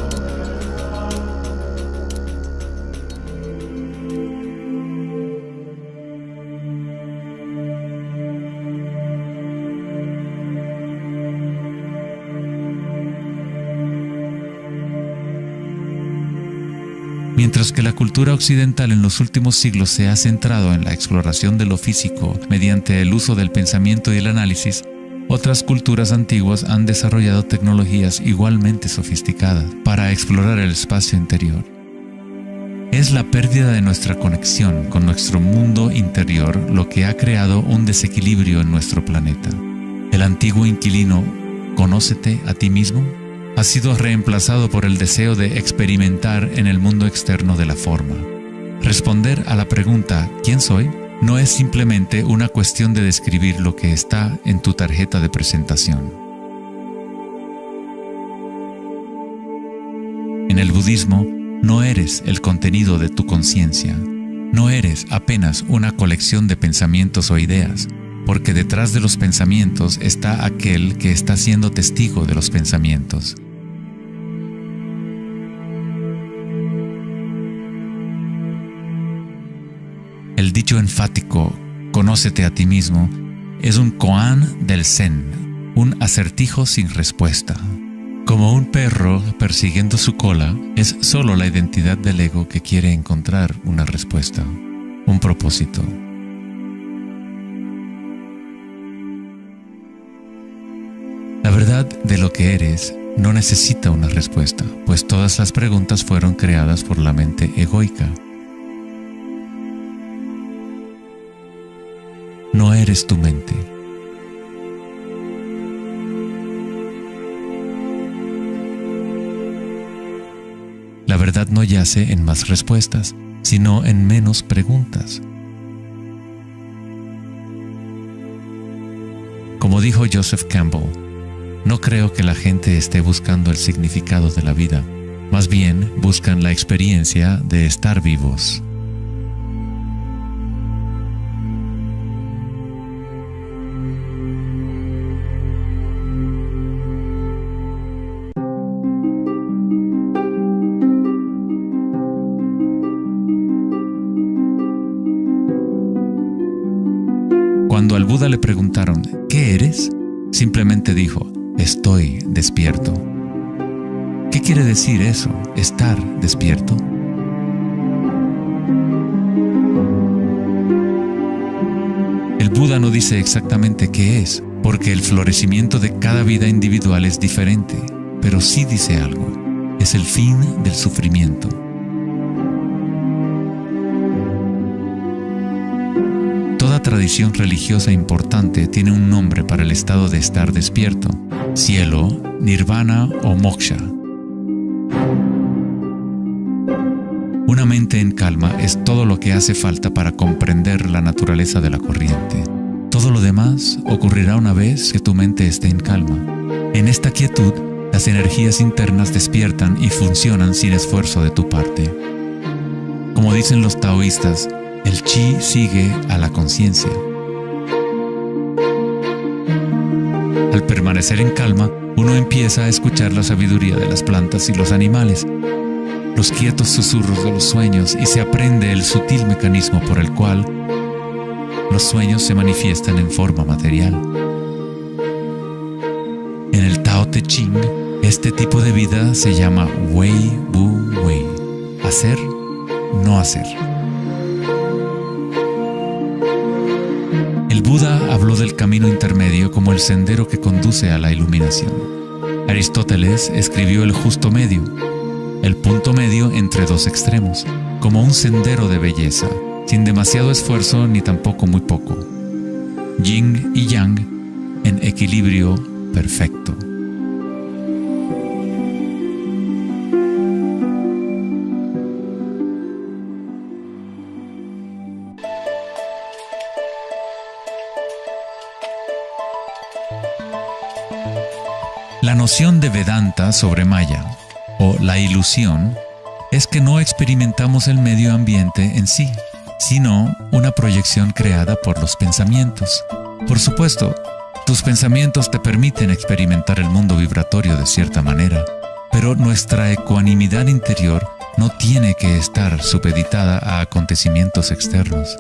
Mientras que la cultura occidental en los últimos siglos se ha centrado en la exploración de lo físico mediante el uso del pensamiento y el análisis, otras culturas antiguas han desarrollado tecnologías igualmente sofisticadas para explorar el espacio interior. Es la pérdida de nuestra conexión con nuestro mundo interior lo que ha creado un desequilibrio en nuestro planeta. El antiguo inquilino, «Conócete a ti mismo», ha sido reemplazado por el deseo de experimentar en el mundo externo de la forma. Responder a la pregunta ¿quién soy? No es simplemente una cuestión de describir lo que está en tu tarjeta de presentación. En el budismo, no eres el contenido de tu conciencia. No eres apenas una colección de pensamientos o ideas, porque detrás de los pensamientos está aquel que está siendo testigo de los pensamientos. El dicho enfático, «Conócete a ti mismo», es un koan del Zen, un acertijo sin respuesta. Como un perro persiguiendo su cola, es solo la identidad del ego que quiere encontrar una respuesta, un propósito. La verdad de lo que eres no necesita una respuesta, pues todas las preguntas fueron creadas por la mente egoica. No eres tu mente. La verdad no yace en más respuestas, sino en menos preguntas. Como dijo Joseph Campbell, no creo que la gente esté buscando el significado de la vida, más bien buscan la experiencia de estar vivos. Cuando al Buda le preguntaron, ¿qué eres?, simplemente dijo, estoy despierto. ¿Qué quiere decir eso, estar despierto? El Buda no dice exactamente qué es, porque el florecimiento de cada vida individual es diferente, pero sí dice algo, es el fin del sufrimiento. Toda tradición religiosa importante tiene un nombre para el estado de estar despierto: cielo, nirvana o moksha. Una mente en calma es todo lo que hace falta para comprender la naturaleza de la corriente. Todo lo demás ocurrirá una vez que tu mente esté en calma. En esta quietud, las energías internas despiertan y funcionan sin esfuerzo de tu parte. Como dicen los taoístas, el chi sigue a la conciencia. Al permanecer en calma, uno empieza a escuchar la sabiduría de las plantas y los animales, los quietos susurros de los sueños y se aprende el sutil mecanismo por el cual los sueños se manifiestan en forma material. En el Tao Te Ching, este tipo de vida se llama Wei Wu Wei, hacer, no hacer. El Buda habló del camino intermedio como el sendero que conduce a la iluminación. Aristóteles escribió el justo medio, el punto medio entre dos extremos, como un sendero de belleza, sin demasiado esfuerzo ni tampoco muy poco. Yin y Yang en equilibrio perfecto. La noción de Vedanta sobre Maya, o la ilusión, es que no experimentamos el medio ambiente en sí, sino una proyección creada por los pensamientos. Por supuesto, tus pensamientos te permiten experimentar el mundo vibratorio de cierta manera, pero nuestra ecuanimidad interior no tiene que estar supeditada a acontecimientos externos.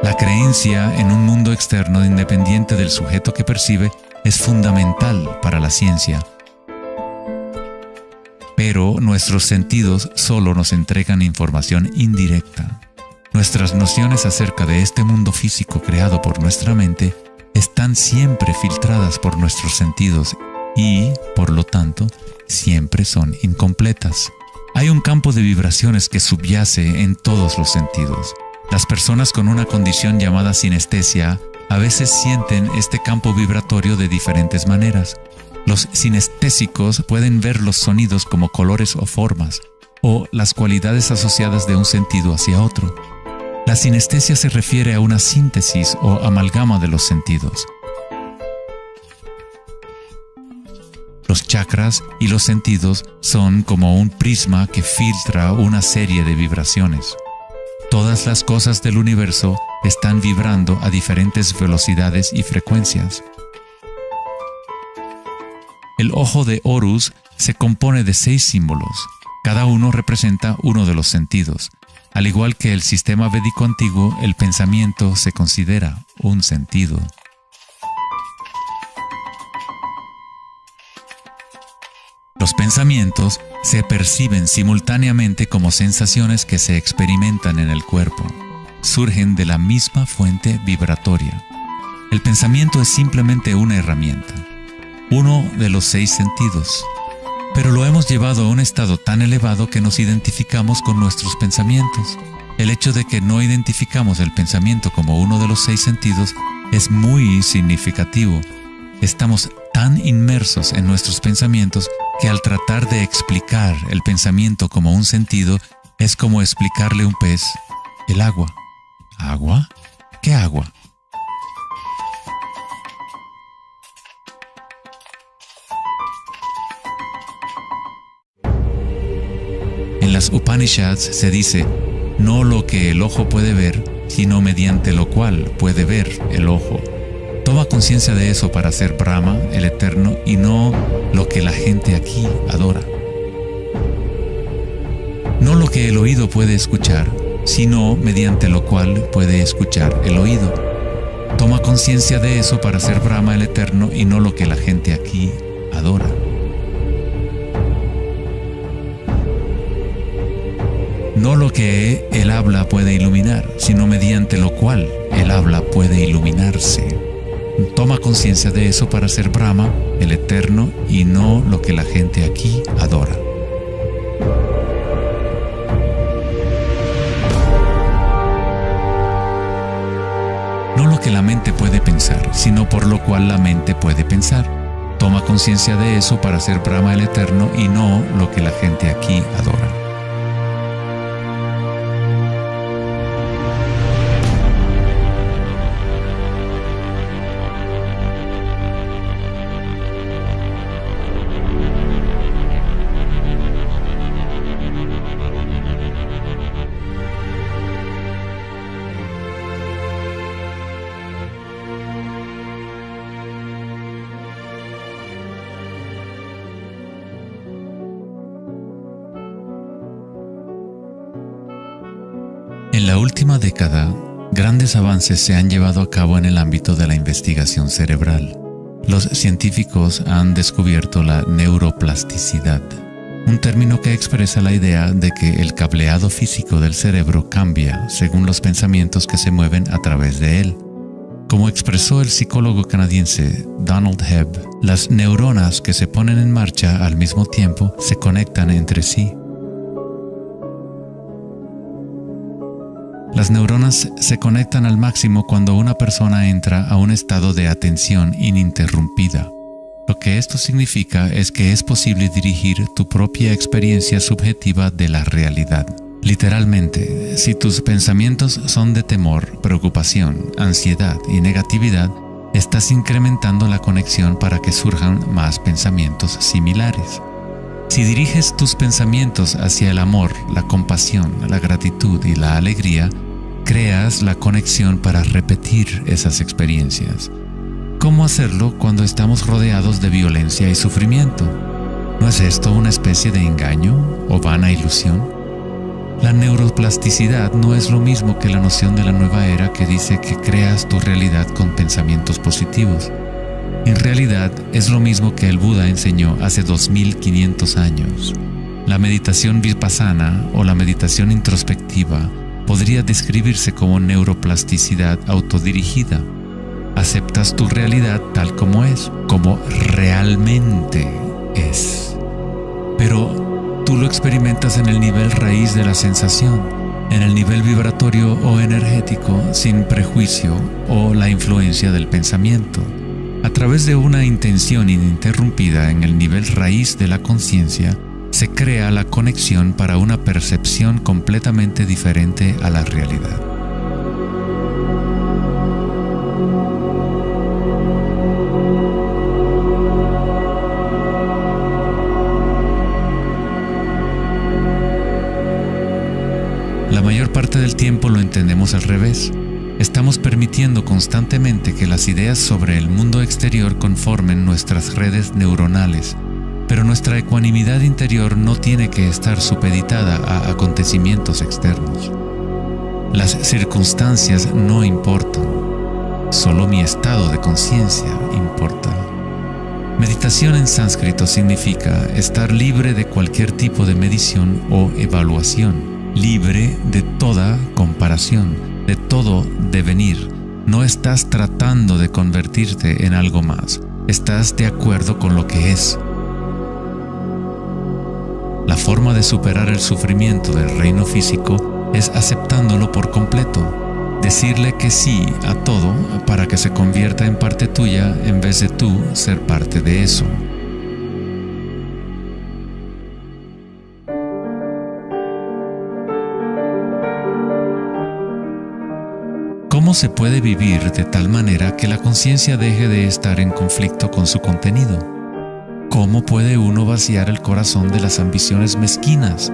La creencia en un mundo externo independiente del sujeto que percibe es fundamental para la ciencia. Pero nuestros sentidos solo nos entregan información indirecta. Nuestras nociones acerca de este mundo físico creado por nuestra mente están siempre filtradas por nuestros sentidos y, por lo tanto, siempre son incompletas. Hay un campo de vibraciones que subyace en todos los sentidos. Las personas con una condición llamada sinestesia a veces sienten este campo vibratorio de diferentes maneras. Los sinestésicos pueden ver los sonidos como colores o formas, o las cualidades asociadas de un sentido hacia otro. La sinestesia se refiere a una síntesis o amalgama de los sentidos. Los chakras y los sentidos son como un prisma que filtra una serie de vibraciones. Todas las cosas del universo están vibrando a diferentes velocidades y frecuencias. El ojo de Horus se compone de 6 símbolos. Cada uno representa uno de los sentidos. Al igual que el sistema védico antiguo, el pensamiento se considera un sentido. Los pensamientos se perciben simultáneamente como sensaciones que se experimentan en el cuerpo. Surgen de la misma fuente vibratoria. El pensamiento es simplemente una herramienta, uno de los 6 sentidos. Pero lo hemos llevado a un estado tan elevado que nos identificamos con nuestros pensamientos. El hecho de que no identificamos el pensamiento como uno de los 6 sentidos es muy significativo. Estamos tan inmersos en nuestros pensamientos que al tratar de explicar el pensamiento como un sentido, es como explicarle a un pez el agua. ¿Agua? ¿Qué agua? En las Upanishads se dice, no lo que el ojo puede ver, sino mediante lo cual puede ver el ojo. Toma conciencia de eso para ser Brahma, el Eterno, y no lo que la gente aquí adora. No lo que el oído puede escuchar, sino mediante lo cual puede escuchar el oído. Toma conciencia de eso para ser Brahma, el Eterno, y no lo que la gente aquí adora. No lo que el habla puede iluminar, sino mediante lo cual el habla puede iluminarse. Toma conciencia de eso para ser Brahma, el Eterno, y no lo que la gente aquí adora. No lo que la mente puede pensar, sino por lo cual la mente puede pensar. Toma conciencia de eso para ser Brahma, el Eterno, y no lo que la gente aquí adora. la última década, grandes avances se han llevado a cabo en el ámbito de la investigación cerebral. Los científicos han descubierto la neuroplasticidad, un término que expresa la idea de que el cableado físico del cerebro cambia según los pensamientos que se mueven a través de él. Como expresó el psicólogo canadiense Donald Hebb, las neuronas que se ponen en marcha al mismo tiempo se conectan entre sí. Las neuronas se conectan al máximo cuando una persona entra a un estado de atención ininterrumpida. Lo que esto significa es que es posible dirigir tu propia experiencia subjetiva de la realidad. Literalmente, si tus pensamientos son de temor, preocupación, ansiedad y negatividad, estás incrementando la conexión para que surjan más pensamientos similares. Si diriges tus pensamientos hacia el amor, la compasión, la gratitud y la alegría, creas la conexión para repetir esas experiencias. ¿Cómo hacerlo cuando estamos rodeados de violencia y sufrimiento? ¿No es esto una especie de engaño o vana ilusión? La neuroplasticidad no es lo mismo que la noción de la nueva era que dice que creas tu realidad con pensamientos positivos. En realidad es lo mismo que el Buda enseñó hace 2500 años. La meditación vipassana o la meditación introspectiva podría describirse como neuroplasticidad autodirigida. Aceptas tu realidad tal como es, como realmente es. Pero tú lo experimentas en el nivel raíz de la sensación, en el nivel vibratorio o energético, sin prejuicio o la influencia del pensamiento. A través de una intención ininterrumpida en el nivel raíz de la conciencia, se crea la conexión para una percepción completamente diferente a la realidad. La mayor parte del tiempo lo entendemos al revés. Estamos permitiendo constantemente que las ideas sobre el mundo exterior conformen nuestras redes neuronales, pero nuestra ecuanimidad interior no tiene que estar supeditada a acontecimientos externos. Las circunstancias no importan, solo mi estado de conciencia importa. Meditación en sánscrito significa estar libre de cualquier tipo de medición o evaluación, libre de toda comparación, de todo devenir. No estás tratando de convertirte en algo más, estás de acuerdo con lo que es. La forma de superar el sufrimiento del reino físico es aceptándolo por completo, decirle que sí a todo para que se convierta en parte tuya en vez de tú ser parte de eso. ¿Cómo se puede vivir de tal manera que la conciencia deje de estar en conflicto con su contenido? ¿Cómo puede uno vaciar el corazón de las ambiciones mezquinas?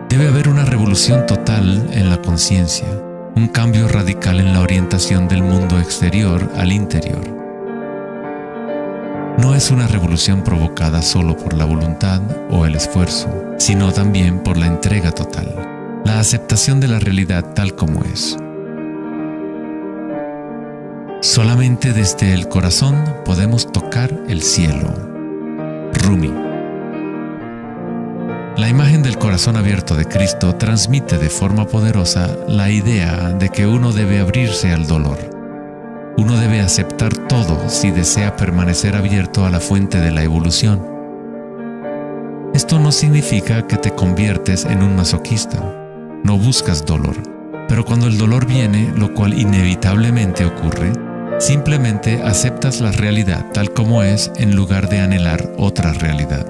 Debe haber una revolución total en la conciencia, un cambio radical en la orientación del mundo exterior al interior. No es una revolución provocada solo por la voluntad o el esfuerzo, sino también por la entrega total, la aceptación de la realidad tal como es. Solamente desde el corazón podemos tocar el cielo. Rumi. La imagen del corazón abierto de Cristo transmite de forma poderosa la idea de que uno debe abrirse al dolor. Uno debe aceptar todo si desea permanecer abierto a la fuente de la evolución. Esto no significa que te conviertes en un masoquista. No buscas dolor, pero cuando el dolor viene, lo cual inevitablemente ocurre, simplemente aceptas la realidad tal como es en lugar de anhelar otra realidad.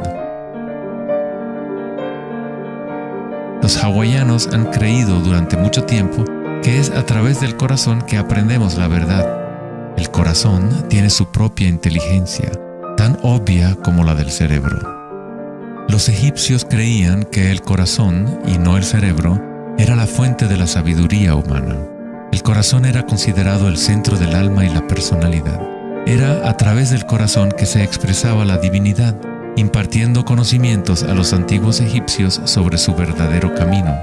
Los hawaianos han creído durante mucho tiempo que es a través del corazón que aprendemos la verdad. El corazón tiene su propia inteligencia, tan obvia como la del cerebro. Los egipcios creían que el corazón, y no el cerebro, era la fuente de la sabiduría humana. El corazón era considerado el centro del alma y la personalidad. Era a través del corazón que se expresaba la divinidad, impartiendo conocimientos a los antiguos egipcios sobre su verdadero camino.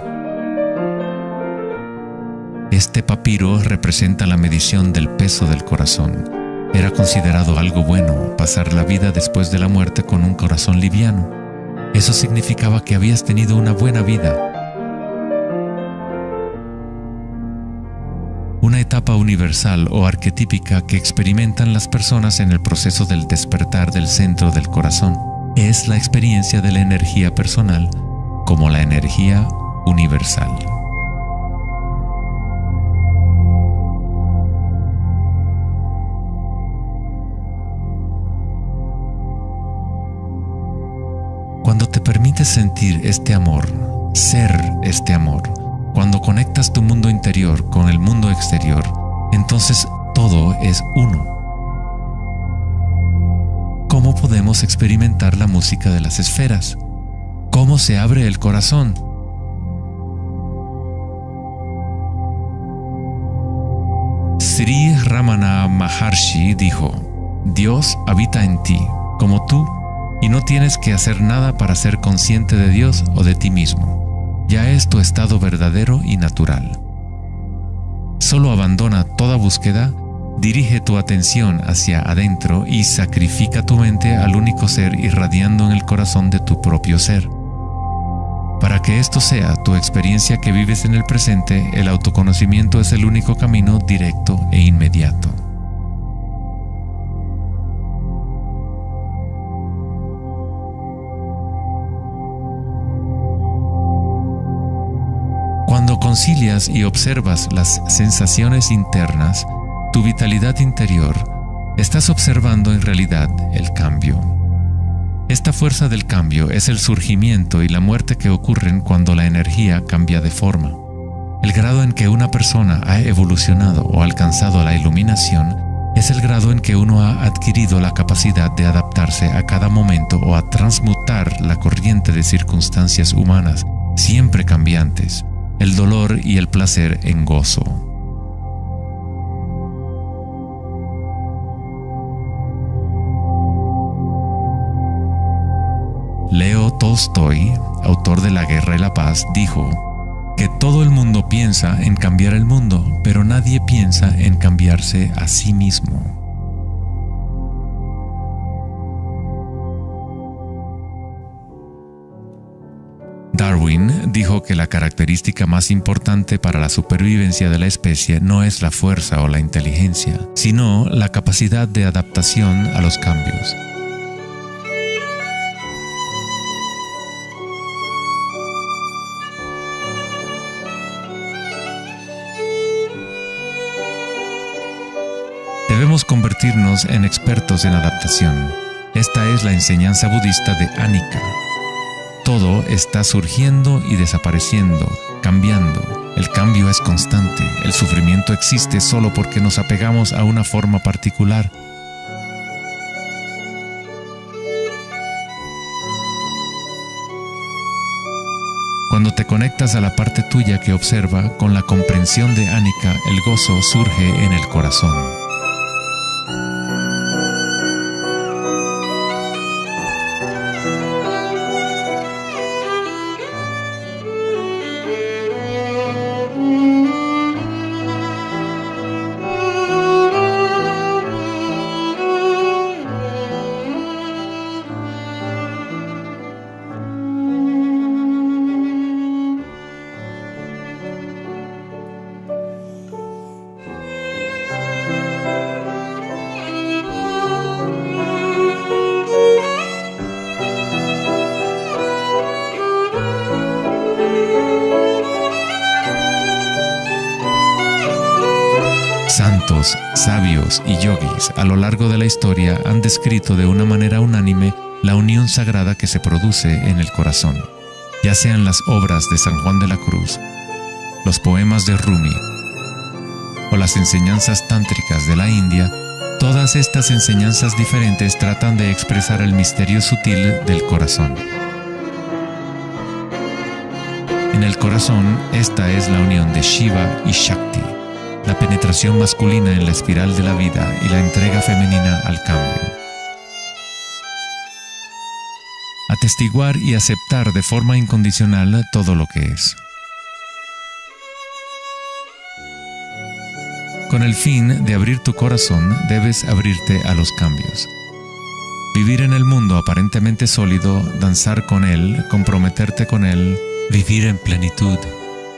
Este papiro representa la medición del peso del corazón. Era considerado algo bueno pasar la vida después de la muerte con un corazón liviano. Eso significaba que habías tenido una buena vida. Una etapa universal o arquetípica que experimentan las personas en el proceso del despertar del centro del corazón es la experiencia de la energía personal como la energía universal. Cuando te permites sentir este amor, ser este amor, cuando conectas tu mundo interior con el mundo exterior, entonces todo es uno. ¿Cómo podemos experimentar la música de las esferas? ¿Cómo se abre el corazón? Sri Ramana Maharshi dijo: Dios habita en ti, como tú, y no tienes que hacer nada para ser consciente de Dios o de ti mismo. Ya es tu estado verdadero y natural. Solo abandona toda búsqueda, dirige tu atención hacia adentro y sacrifica tu mente al único ser irradiando en el corazón de tu propio ser. Para que esto sea tu experiencia que vives en el presente, el autoconocimiento es el único camino directo e inmediato. Cuando concilias y observas las sensaciones internas, tu vitalidad interior, estás observando en realidad el cambio. Esta fuerza del cambio es el surgimiento y la muerte que ocurren cuando la energía cambia de forma. El grado en que una persona ha evolucionado o alcanzado la iluminación es el grado en que uno ha adquirido la capacidad de adaptarse a cada momento o a transmutar la corriente de circunstancias humanas, siempre cambiantes, el dolor y el placer en gozo. Leo Tolstoy, autor de La Guerra y la Paz, dijo que todo el mundo piensa en cambiar el mundo, pero nadie piensa en cambiarse a sí mismo. Darwin dijo que la característica más importante para la supervivencia de la especie no es la fuerza o la inteligencia, sino la capacidad de adaptación a los cambios. Debemos convertirnos en expertos en adaptación. Esta es la enseñanza budista de Anicca. Todo está surgiendo y desapareciendo, cambiando. El cambio es constante. El sufrimiento existe solo porque nos apegamos a una forma particular. Cuando te conectas a la parte tuya que observa, con la comprensión de Anicca, el gozo surge en el corazón. Santos, sabios y yogis a lo largo de la historia han descrito de una manera unánime la unión sagrada que se produce en el corazón, ya sean las obras de San Juan de la Cruz, los poemas de Rumi o las enseñanzas tántricas de la India. Todas estas enseñanzas diferentes tratan de expresar el misterio sutil del corazón. En el corazón, esta es la unión de Shiva y Shakti, la penetración masculina en la espiral de la vida y la entrega femenina al cambio. Atestiguar y aceptar de forma incondicional todo lo que es. Con el fin de abrir tu corazón, debes abrirte a los cambios. Vivir en el mundo aparentemente sólido, danzar con él, comprometerte con él, vivir en plenitud,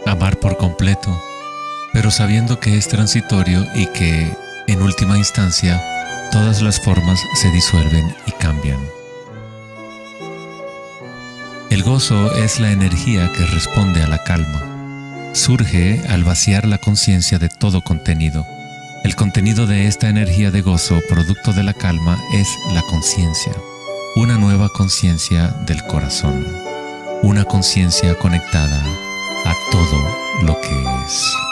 amar por completo, pero sabiendo que es transitorio y que, en última instancia, todas las formas se disuelven y cambian. El gozo es la energía que responde a la calma. Surge al vaciar la conciencia de todo contenido. El contenido de esta energía de gozo, producto de la calma, es la conciencia. Una nueva conciencia del corazón. Una conciencia conectada a todo lo que es.